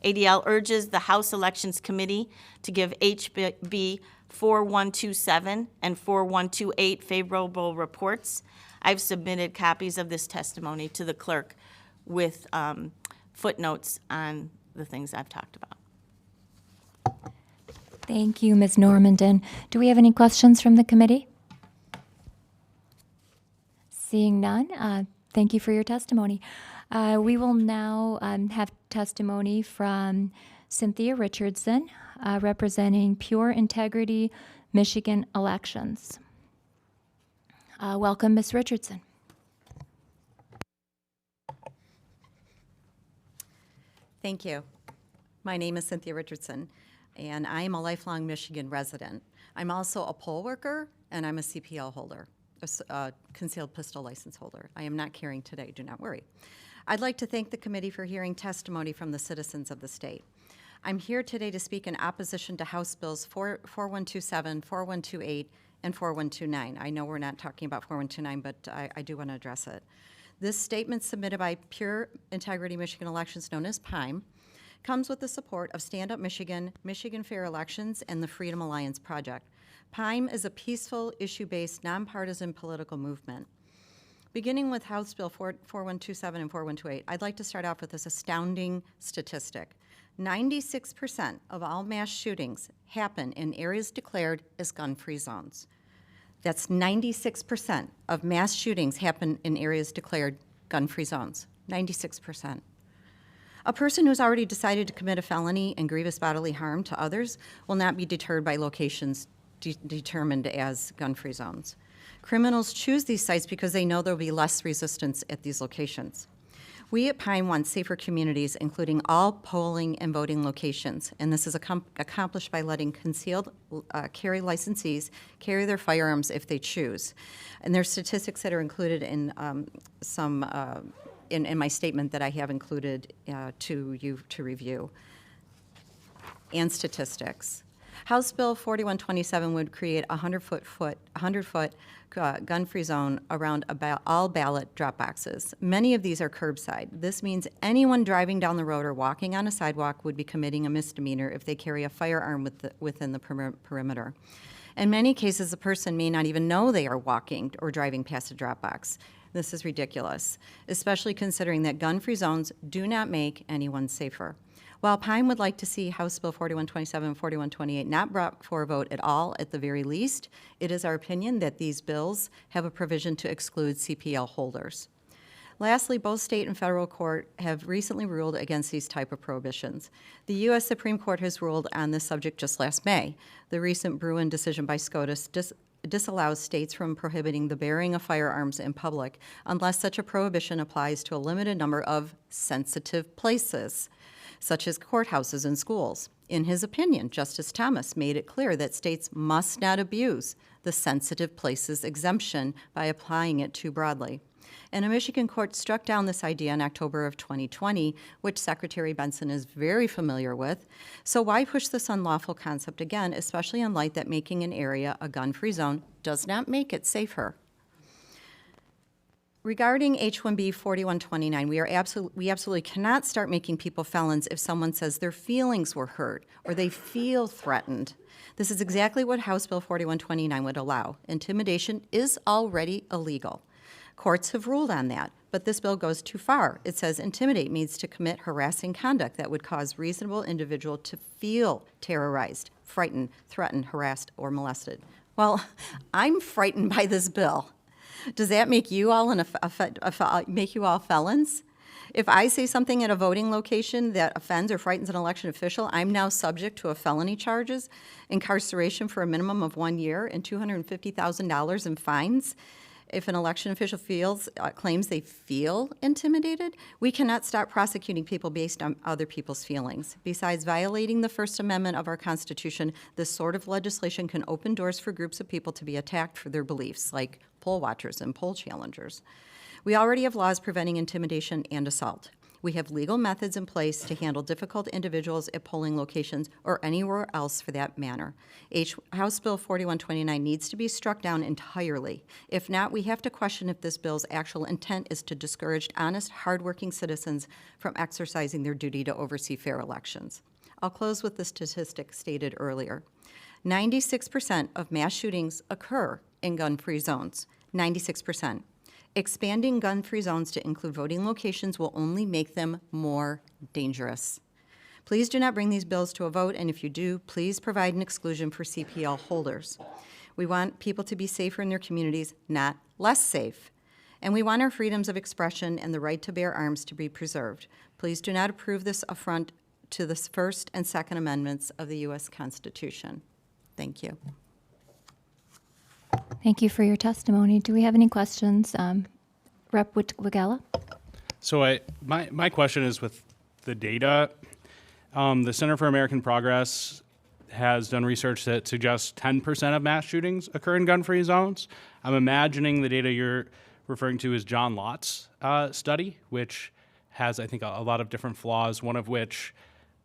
ADL urges the House Elections Committee to give HB 4127 and 4128 favorable reports. I've submitted copies of this testimony to the clerk with footnotes on the things I've talked about. Thank you, Ms. Normandin. Do we have any questions from the committee? Seeing none, thank you for your testimony. We will now have testimony from Cynthia Richardson, representing Pure Integrity Michigan Elections. Welcome, Ms. Richardson. Thank you. My name is Cynthia Richardson, and I am a lifelong Michigan resident. I'm also a poll worker, and I'm a CPL holder, a concealed pistol license holder. I am not carrying today, do not worry. I'd like to thank the committee for hearing testimony from the citizens of the state. I'm here today to speak in opposition to House Bills 4127, 4128, and 4129. I know we're not talking about 4129, but I do want to address it. This statement submitted by Pure Integrity Michigan Elections, known as PIME, comes with the support of Stand Up Michigan, Michigan Fair Elections, and the Freedom Alliance Project. PIME is a peaceful, issue-based, nonpartisan political movement. Beginning with House Bill 4127 and 4128, I'd like to start off with this astounding statistic. 96% of all mass shootings happen in areas declared as gun-free zones. That's 96% of mass shootings happen in areas declared gun-free zones. 96%. A person who's already decided to commit a felony and grievous bodily harm to others will not be deterred by locations determined as gun-free zones. Criminals choose these sites because they know there will be less resistance at these locations. We at PIME want safer communities, including all polling and voting locations, and this is accomplished by letting concealed carry licensees carry their firearms if they choose. And there's statistics that are included in in my statement that I have included to you to review, and statistics. House Bill 4127 would create a 100-foot gun-free zone around all ballot drop boxes. Many of these are curbside. This means anyone driving down the road or walking on a sidewalk would be committing a misdemeanor if they carry a firearm within the perimeter. In many cases, a person may not even know they are walking or driving past a drop box. This is ridiculous, especially considering that gun-free zones do not make anyone safer. While PIME would like to see House Bill 4127 and 4128 not brought for a vote at all, at the very least, it is our opinion that these bills have a provision to exclude CPL holders. Lastly, both state and federal court have recently ruled against these type of prohibitions. The U.S. Supreme Court has ruled on this subject just last May. The recent Bruin decision by SCOTUS disallows states from prohibiting the bearing of firearms in public unless such a prohibition applies to a limited number of sensitive places, such as courthouses and schools. In his opinion, Justice Thomas made it clear that states must not abuse the sensitive places exemption by applying it too broadly. And a Michigan court struck down this idea in October of 2020, which Secretary Benson is very familiar with. So why push this unlawful concept again, especially in light that making an area a gun-free zone does not make it safer? Regarding H-1B 4129, we absolutely cannot start making people felons if someone says their feelings were hurt or they feel threatened. This is exactly what House Bill 4129 would allow. Intimidation is already illegal. Courts have ruled on that, but this bill goes too far. It says intimidate means to commit harassing conduct that would cause reasonable individual to feel terrorized, frightened, threatened, harassed, or molested. Well, I'm frightened by this bill. Does that make you all make you all felons? If I say something at a voting location that offends or frightens an election official, I'm now subject to a felony charges, incarceration for a minimum of 1 year, and $250,000 in fines. If an election official claims they feel intimidated, we cannot stop prosecuting people based on other people's feelings. Besides violating the First Amendment of our Constitution, this sort of legislation can open doors for groups of people to be attacked for their beliefs, like poll watchers and poll challengers. We already have laws preventing intimidation and assault. We have legal methods in place to handle difficult individuals at polling locations or anywhere else for that matter. House Bill 4129 needs to be struck down entirely. If not, we have to question if this bill's actual intent is to discourage honest, hardworking citizens from exercising their duty to oversee fair elections. I'll close with the statistic stated earlier. 96% of mass shootings occur in gun-free zones. 96%. Expanding gun-free zones to include voting locations will only make them more dangerous. Please do not bring these bills to a vote, and if you do, please provide an exclusion for CPL holders. We want people to be safer in their communities, not less safe. And we want our freedoms of expression and the right to bear arms to be preserved. Please do not approve this affront to the First and Second Amendments of the U.S. Constitution. Thank you. Thank you for your testimony. Do we have any questions? Rep. Wigella? So my question is with the data. The Center for American Progress has done research that suggests 10% of mass shootings occur in gun-free zones. I'm imagining the data you're referring to is John Lott's study, which has, I think, a lot of different flaws, one of which,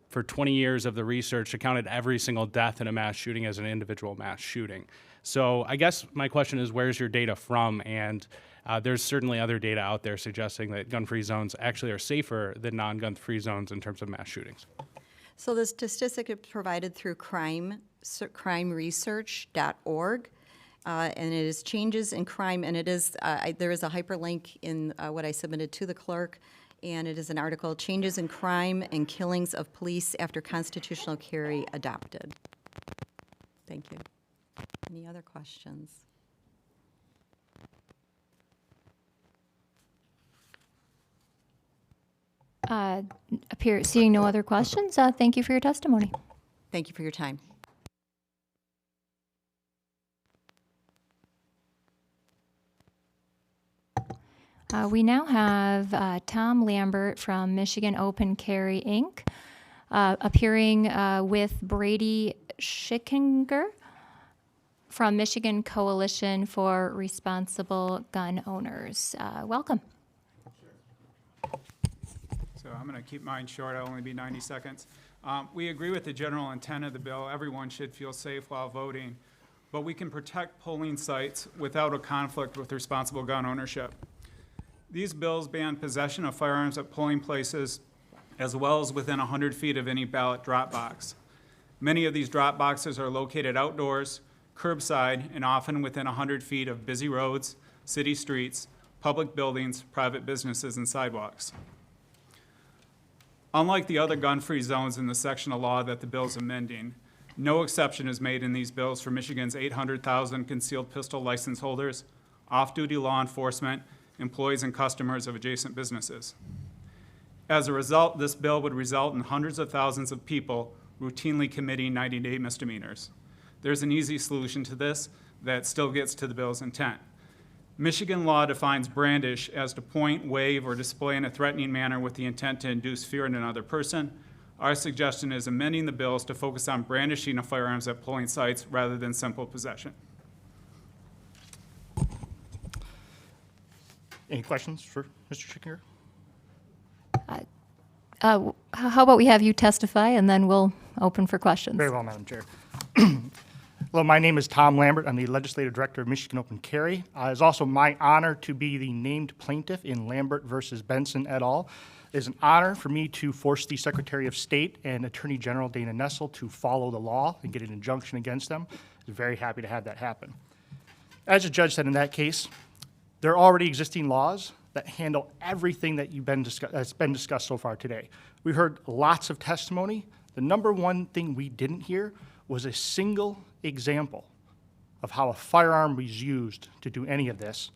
for 20 years of the research, accounted every single death in a mass shooting as an individual mass shooting. So I guess my question is, where's your data from? And there's certainly other data out there suggesting that gun-free zones actually are safer than non-gun-free zones in terms of mass shootings. So the statistic is provided through crimeresearch.org. And it is changes in crime, and it is there is a hyperlink in what I submitted to the clerk, and it is an article, Changes in Crime and Killings of Police After Constitutional Carry Adopted. Thank you. Any other questions? Seeing no other questions, thank you for your testimony. Thank you for your time. We now have Tom Lambert from Michigan Open Carry, Inc., appearing with Brady Schickinger from Michigan Coalition for Responsible Gun Owners. Welcome. So I'm going to keep mine short. I'll only be 90 seconds. We agree with the general intent of the bill. Everyone should feel safe while voting, but we can protect polling sites without a conflict with responsible gun ownership. These bills ban possession of firearms at polling places as well as within 100 feet of any ballot drop box. Many of these drop boxes are located outdoors, curbside, and often within 100 feet of busy roads, city streets, public buildings, private businesses, and sidewalks. Unlike the other gun-free zones in the section of law that the bill is amending, no exception is made in these bills for Michigan's 800,000 concealed pistol license holders, off-duty law enforcement, employees and customers of adjacent businesses. As a result, this bill would result in hundreds of thousands of people routinely committing 90-day misdemeanors. There's an easy solution to this that still gets to the bill's intent. Michigan law defines brandish as to point, wave, or display in a threatening manner with the intent to induce fear in another person. Our suggestion is amending the bills to focus on brandishing of firearms at polling sites rather than simple possession. Any questions for Mr. Schickinger? How about we have you testify, and then we'll open for questions. Very well, Madam Chair. Hello, my name is Tom Lambert. I'm the Legislative Director of Michigan Open Carry. It's also my honor to be the named plaintiff in Lambert versus Benson et al. It is an honor for me to force the Secretary of State and Attorney General Dana Nessel to follow the law and get an injunction against them. I'm very happy to have that happen. As the judge said in that case, there are already existing laws that handle everything that that's been discussed so far today. We heard lots of testimony. The number one thing we didn't hear was a single example of how a firearm was used to do any of this.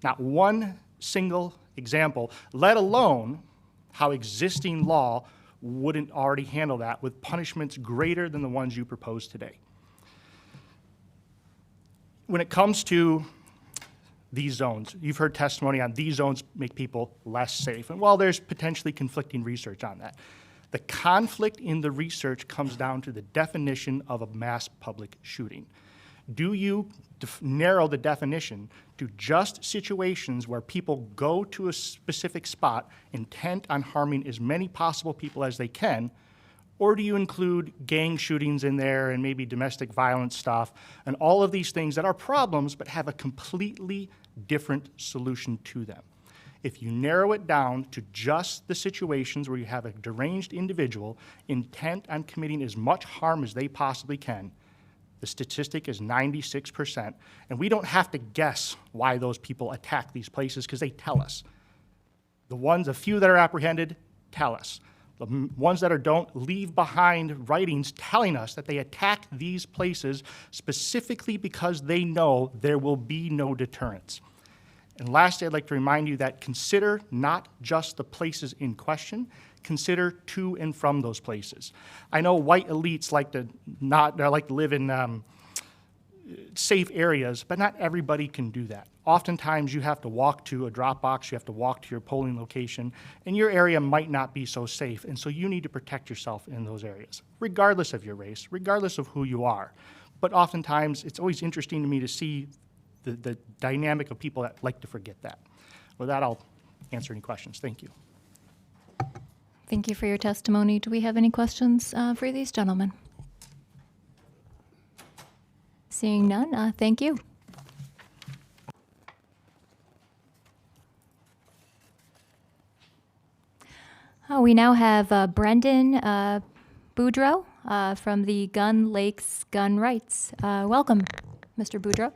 Not one single example, let alone how existing law wouldn't already handle that with punishments greater than the ones you proposed today. When it comes to these zones, you've heard testimony on these zones make people less safe. And while there's potentially conflicting research on that, the conflict in the research comes down to the definition of a mass public shooting. Do you narrow the definition to just situations where people go to a specific spot intent on harming as many possible people as they can, or do you include gang shootings in there and maybe domestic violence stuff and all of these things that are problems but have a completely different solution to them? If you narrow it down to just the situations where you have a deranged individual intent on committing as much harm as they possibly can, the statistic is 96%, and we don't have to guess why those people attack these places because they tell us. The few that are apprehended tell us. ones that don't leave behind writings telling us that they attack these places specifically because they know there will be no deterrence. And lastly, I'd like to remind you that consider not just the places in question, consider to and from those places. I know white elites like to live in safe areas, but not everybody can do that. Oftentimes you have to walk to a drop box, you have to walk to your polling location, and your area might not be so safe, and so you need to protect yourself in those areas, regardless of your race, regardless of who you are. But oftentimes, it's always interesting to me to see the dynamic of people that like to forget that. With that, I'll answer any questions. Thank you. Thank you for your testimony. Do we have any questions for these gentlemen? Seeing none, thank you. We now have Brendan Boudreau from the Gun Lakes Gun Rights. Welcome, Mr. Boudreau.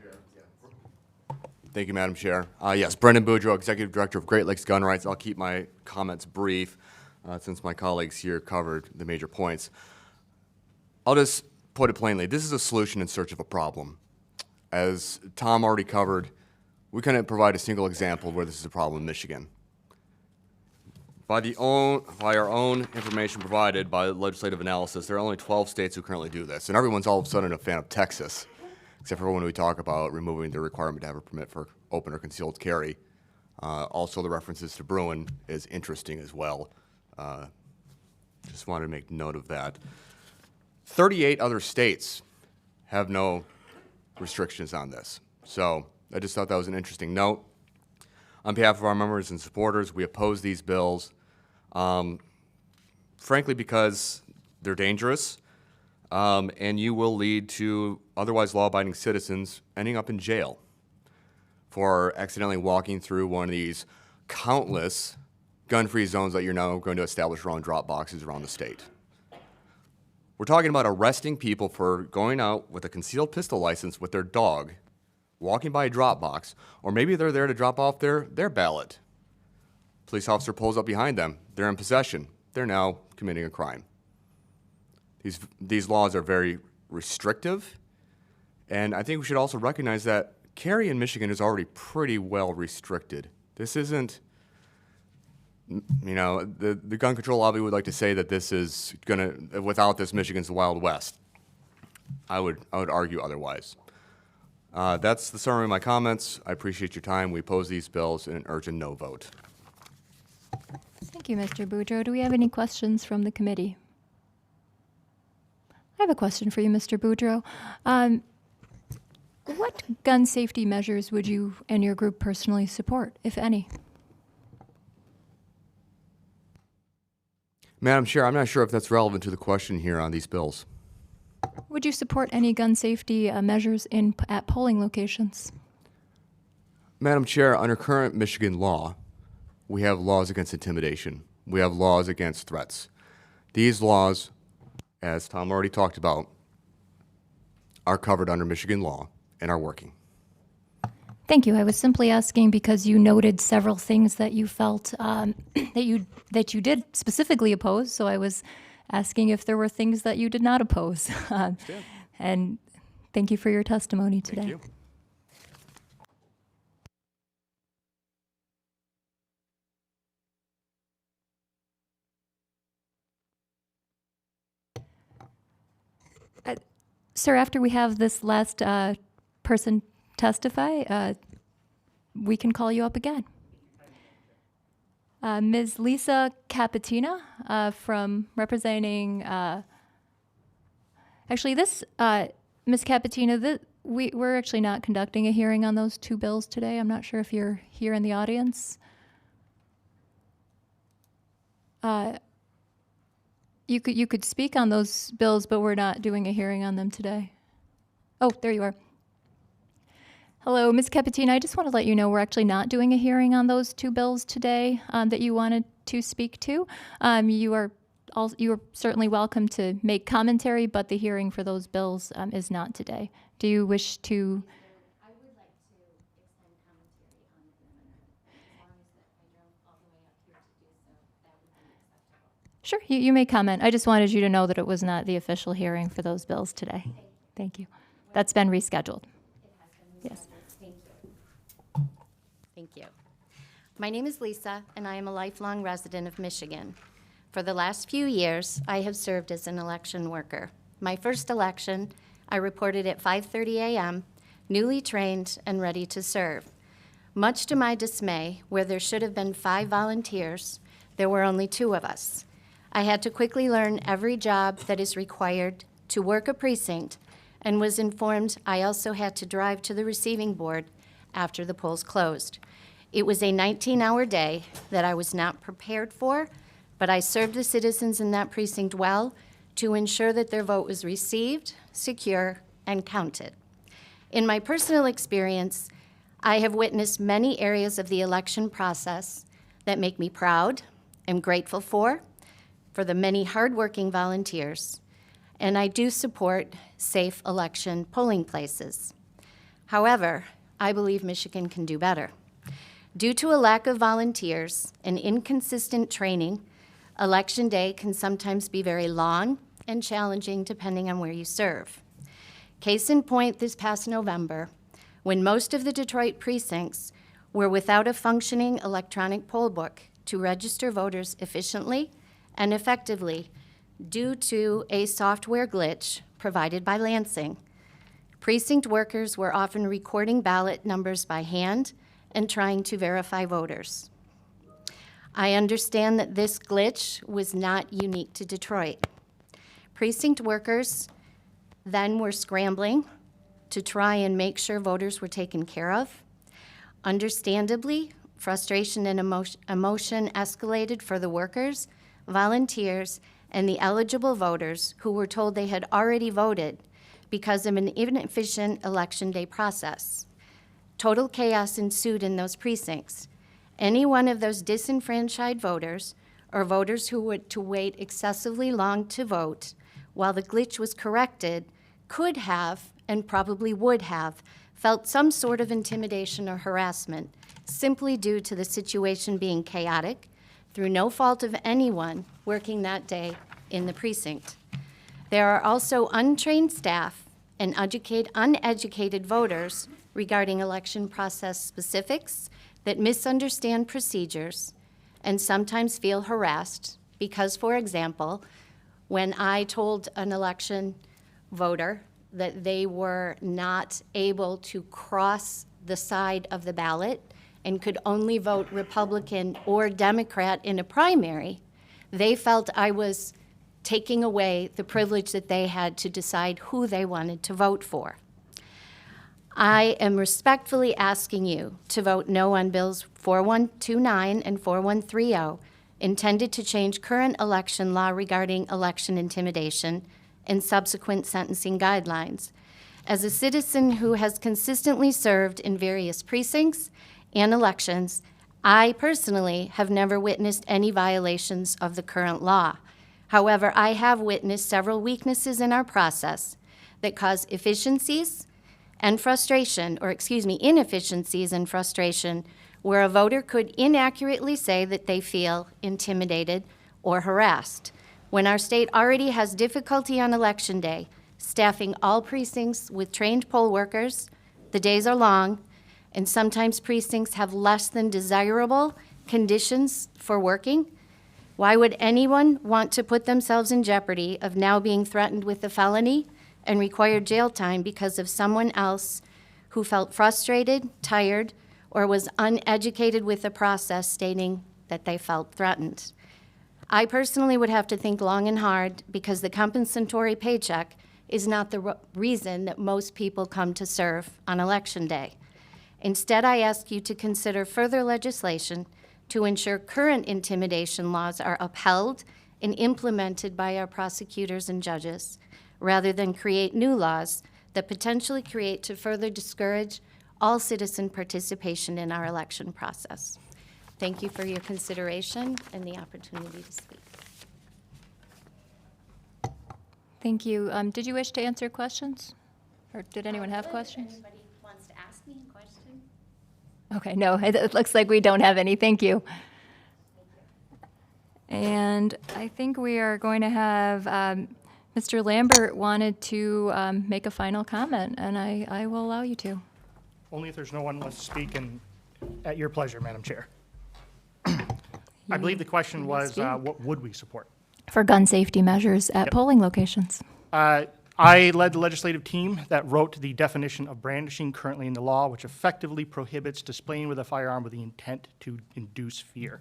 Thank you, Madam Chair. Yes, Brendan Boudreau, Executive Director of Great Lakes Gun Rights. I'll keep my comments brief since my colleagues here covered the major points. I'll just put it plainly. This is a solution in search of a problem. As Tom already covered, we couldn't provide a single example where this is a problem in Michigan. By our own information provided by legislative analysis, there are only 12 states who currently do this, and everyone's all of a sudden a fan of Texas, except for when we talk about removing the requirement to have a permit for open or concealed carry. Also, the references to Bruin is interesting as well. Just wanted to make note of that. 38 other states have no restrictions on this, so I just thought that was an interesting note. On behalf of our members and supporters, we oppose these bills, frankly because they're dangerous, and you will lead to otherwise law-abiding citizens ending up in jail for accidentally walking through one of these countless gun-free zones that you're now going to establish around drop boxes around the state. We're talking about arresting people for going out with a concealed pistol license with their dog, walking by a drop box, or maybe they're there to drop off their ballot. Police officer pulls up behind them. They're in possession. They're now committing a crime. These laws are very restrictive, and I think we should also recognize that carry in Michigan is already pretty well restricted. This isn't, you know, the gun control lobby would like to say that this is gonna, without this, Michigan's the Wild West. I would argue otherwise. That's the summary of my comments. I appreciate your time. We oppose these bills and urge a no vote. Thank you, Mr. Boudreau. Do we have any questions from the committee? I have a question for you, Mr. Boudreau. What gun safety measures would you and your group personally support, if any? Madam Chair, I'm not sure if that's relevant to the question here on these bills. Would you support any gun safety measures at polling locations? Madam Chair, under current Michigan law, we have laws against intimidation. We have laws against threats. These laws, as Tom already talked about, are covered under Michigan law and are working. Thank you. I was simply asking because you noted several things that you felt that you did specifically oppose. So I was asking if there were things that you did not oppose. And thank you for your testimony today. Thank you. Sir, after we have this last person testify, we can call you up again. Ms. Lisa Capatina from representing, actually this, Ms. Capatina, we're actually not conducting a hearing on those two bills today. I'm not sure if you're here in the audience. You could speak on those bills, but we're not doing a hearing on them today. Oh, there you are. Hello, Ms. Capatina. I just want to let you know we're actually not doing a hearing on those two bills today that you wanted to speak to. You are certainly welcome to make commentary, but the hearing for those bills is not today. Do you wish to? I would like to extend commentary on the amendment. As long as I don't all the way up here to do so, that would be acceptable. Sure, you may comment. I just wanted you to know that it was not the official hearing for those bills today. Thank you. That's been rescheduled. Yes. Thank you. Thank you. My name is Lisa, and I am a lifelong resident of Michigan. For the last few years, I have served as an election worker. My first election, I reported at 5:30 a.m., newly trained and ready to serve. Much to my dismay, where there should have been 5 volunteers, there were only 2 of us. I had to quickly learn every job that is required to work a precinct and was informed I also had to drive to the receiving board after the polls closed. It was a 19-hour day that I was not prepared for, but I served the citizens in that precinct well to ensure that their vote was received, secure, and counted. In my personal experience, I have witnessed many areas of the election process that make me proud and grateful for the many hardworking volunteers, and I do support safe election polling places. However, I believe Michigan can do better. Due to a lack of volunteers and inconsistent training, Election Day can sometimes be very long and challenging depending on where you serve. Case in point, this past November, when most of the Detroit precincts were without a functioning electronic poll book to register voters efficiently and effectively due to a software glitch provided by Lansing. Precinct workers were often recording ballot numbers by hand and trying to verify voters. I understand that this glitch was not unique to Detroit. Precinct workers then were scrambling to try and make sure voters were taken care of. Understandably, frustration and emotion escalated for the workers, volunteers, and the eligible voters who were told they had already voted because of an inefficient Election Day process. Total chaos ensued in those precincts. Any one of those disenfranchised voters or voters who were to wait excessively long to vote while the glitch was corrected could have, and probably would have, felt some sort of intimidation or harassment simply due to the situation being chaotic through no fault of anyone working that day in the precinct. There are also untrained staff and uneducated voters regarding election process specifics that misunderstand procedures and sometimes feel harassed because, for example, when I told an election voter that they were not able to cross the side of the ballot and could only vote Republican or Democrat in a primary, they felt I was taking away the privilege that they had to decide who they wanted to vote for. I am respectfully asking you to vote no on Bills 4129 and 4130, intended to change current election law regarding election intimidation and subsequent sentencing guidelines. As a citizen who has consistently served in various precincts and elections, I personally have never witnessed any violations of the current law. However, I have witnessed several weaknesses in our process that cause inefficiencies and frustration where a voter could inaccurately say that they feel intimidated or harassed. When our state already has difficulty on Election Day, staffing all precincts with trained poll workers, the days are long, and sometimes precincts have less than desirable conditions for working, why would anyone want to put themselves in jeopardy of now being threatened with a felony and required jail time because of someone else who felt frustrated, tired, or was uneducated with the process stating that they felt threatened? I personally would have to think long and hard because the compensatory paycheck is not the reason that most people come to serve on Election Day. Instead, I ask you to consider further legislation to ensure current intimidation laws are upheld and implemented by our prosecutors and judges, rather than create new laws that potentially create to further discourage all citizen participation in our election process. Thank you for your consideration and the opportunity to speak. Thank you. Did you wish to answer questions? Or did anyone have questions? Anybody wants to ask me a question? Okay, no, it looks like we don't have any. Thank you. And I think we are going to have, Mr. Lambert wanted to make a final comment, and I will allow you to. Only if there's no one wants to speak, and at your pleasure, Madam Chair. I believe the question was, what would we support? For gun safety measures at polling locations. I led the legislative team that wrote the definition of brandishing currently in the law, which effectively prohibits displaying with a firearm with the intent to induce fear.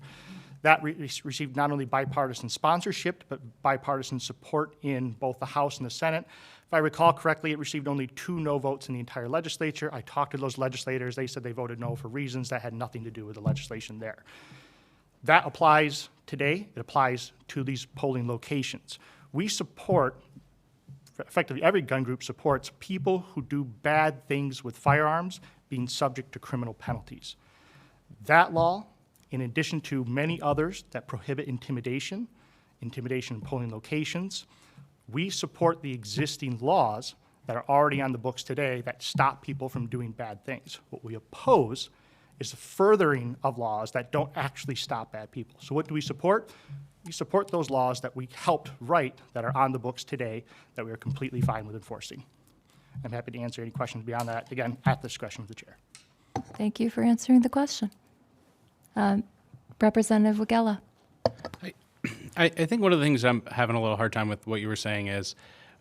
That received not only bipartisan sponsorship, but bipartisan support in both the House and the Senate. If I recall correctly, it received only 2 no votes in the entire legislature. I talked to those legislators. They said they voted no for reasons that had nothing to do with the legislation there. That applies today. It applies to these polling locations. We support, effectively every gun group supports people who do bad things with firearms being subject to criminal penalties. That law, in addition to many others that prohibit intimidation in polling locations, we support the existing laws that are already on the books today that stop people from doing bad things. What we oppose is the furthering of laws that don't actually stop bad people. So what do we support? We support those laws that we helped write that are on the books today that we are completely fine with enforcing. I'm happy to answer any questions beyond that, again, at the discretion of the chair. Thank you for answering the question. Representative Wagella. I think one of the things I'm having a little hard time with what you were saying is,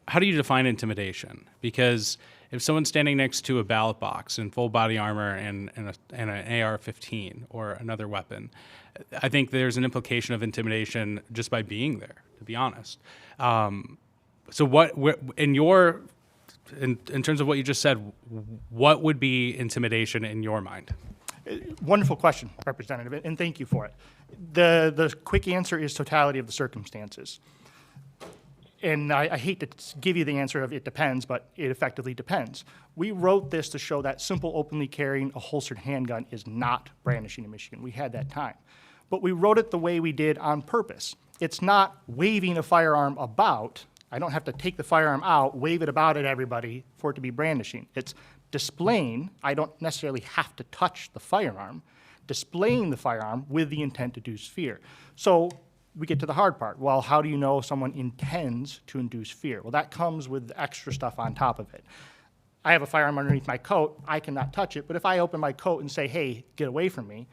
how do you define intimidation? Because if someone's standing next to a ballot box in full body armor and an AR-15 or another weapon, I think there's an implication of intimidation just by being there, to be honest. So in terms of what you just said, what would be intimidation in your mind? Wonderful question, Representative, and thank you for it. The quick answer is totality of the circumstances. And I hate to give you the answer of it depends, but it effectively depends. We wrote this to show that simple openly carrying a holstered handgun is not brandishing in Michigan. We had that time. But we wrote it the way we did on purpose. It's not waving a firearm about. I don't have to take the firearm out, wave it about at everybody for it to be brandishing. It's displaying. I don't necessarily have to touch the firearm. Displaying the firearm with the intent to induce fear. So we get to the hard part. Well, how do you know someone intends to induce fear? Well, that comes with extra stuff on top of it. I have a firearm underneath my coat. I cannot touch it. But if I open my coat and say, hey, get away from me,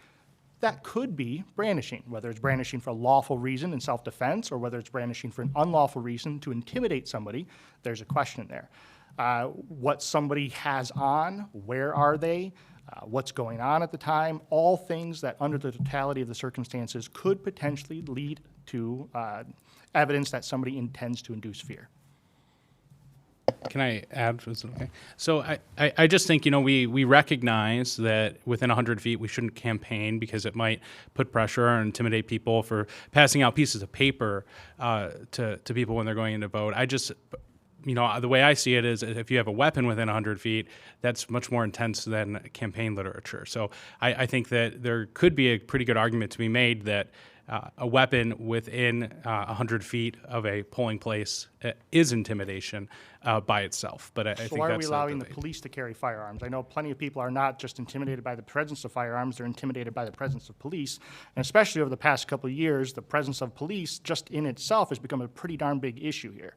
that could be brandishing, whether it's brandishing for a lawful reason in self-defense or whether it's brandishing for an unlawful reason to intimidate somebody. There's a question there. What somebody has on, where are they, what's going on at the time, all things that under the totality of the circumstances could potentially lead to evidence that somebody intends to induce fear. Can I add? Is it okay? So I just think, we recognize that within 100 feet we shouldn't campaign because it might put pressure or intimidate people for passing out pieces of paper to people when they're going in to vote. The way I see it is if you have a weapon within 100 feet, that's much more intense than campaign literature. So I think that there could be a pretty good argument to be made that a weapon within 100 feet of a polling place is intimidation by itself. But I think why are that's we allowing the police to carry firearms? I know plenty of people are not just intimidated by the presence of firearms, they're intimidated by the presence of police. And especially over the past couple of years, the presence of police just in itself has become a pretty darn big issue here.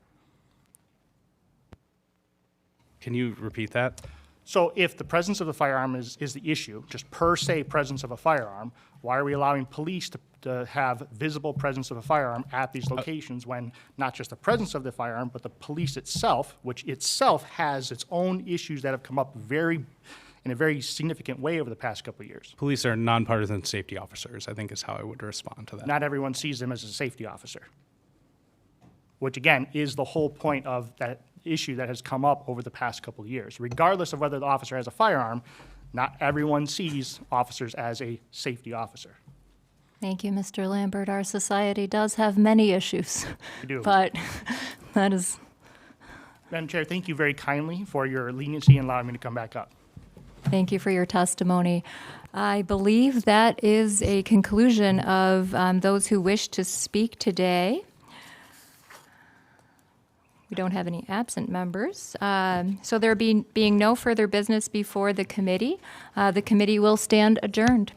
Can you repeat that? So if the presence of the firearm is the issue, just per se presence of a firearm, why are we allowing police to have visible presence of a firearm at these locations when not just the presence of the firearm, but the police itself, which itself has its own issues that have come up in a very significant way over the past couple of years? Police are nonpartisan safety officers, I think is how I would respond to that. Not everyone sees them as a safety officer, which again is the whole point of that issue that has come up over the past couple of years. Regardless of whether the officer has a firearm, not everyone sees officers as a safety officer. Thank you, Mr. Lambert. Our society does have many issues. We do. But that is... Madam Chair, thank you very kindly for your leniency in allowing me to come back up. Thank you for your testimony. I believe that is a conclusion of those who wish to speak today. We don't have any absent members. So there being no further business before the committee will stand adjourned.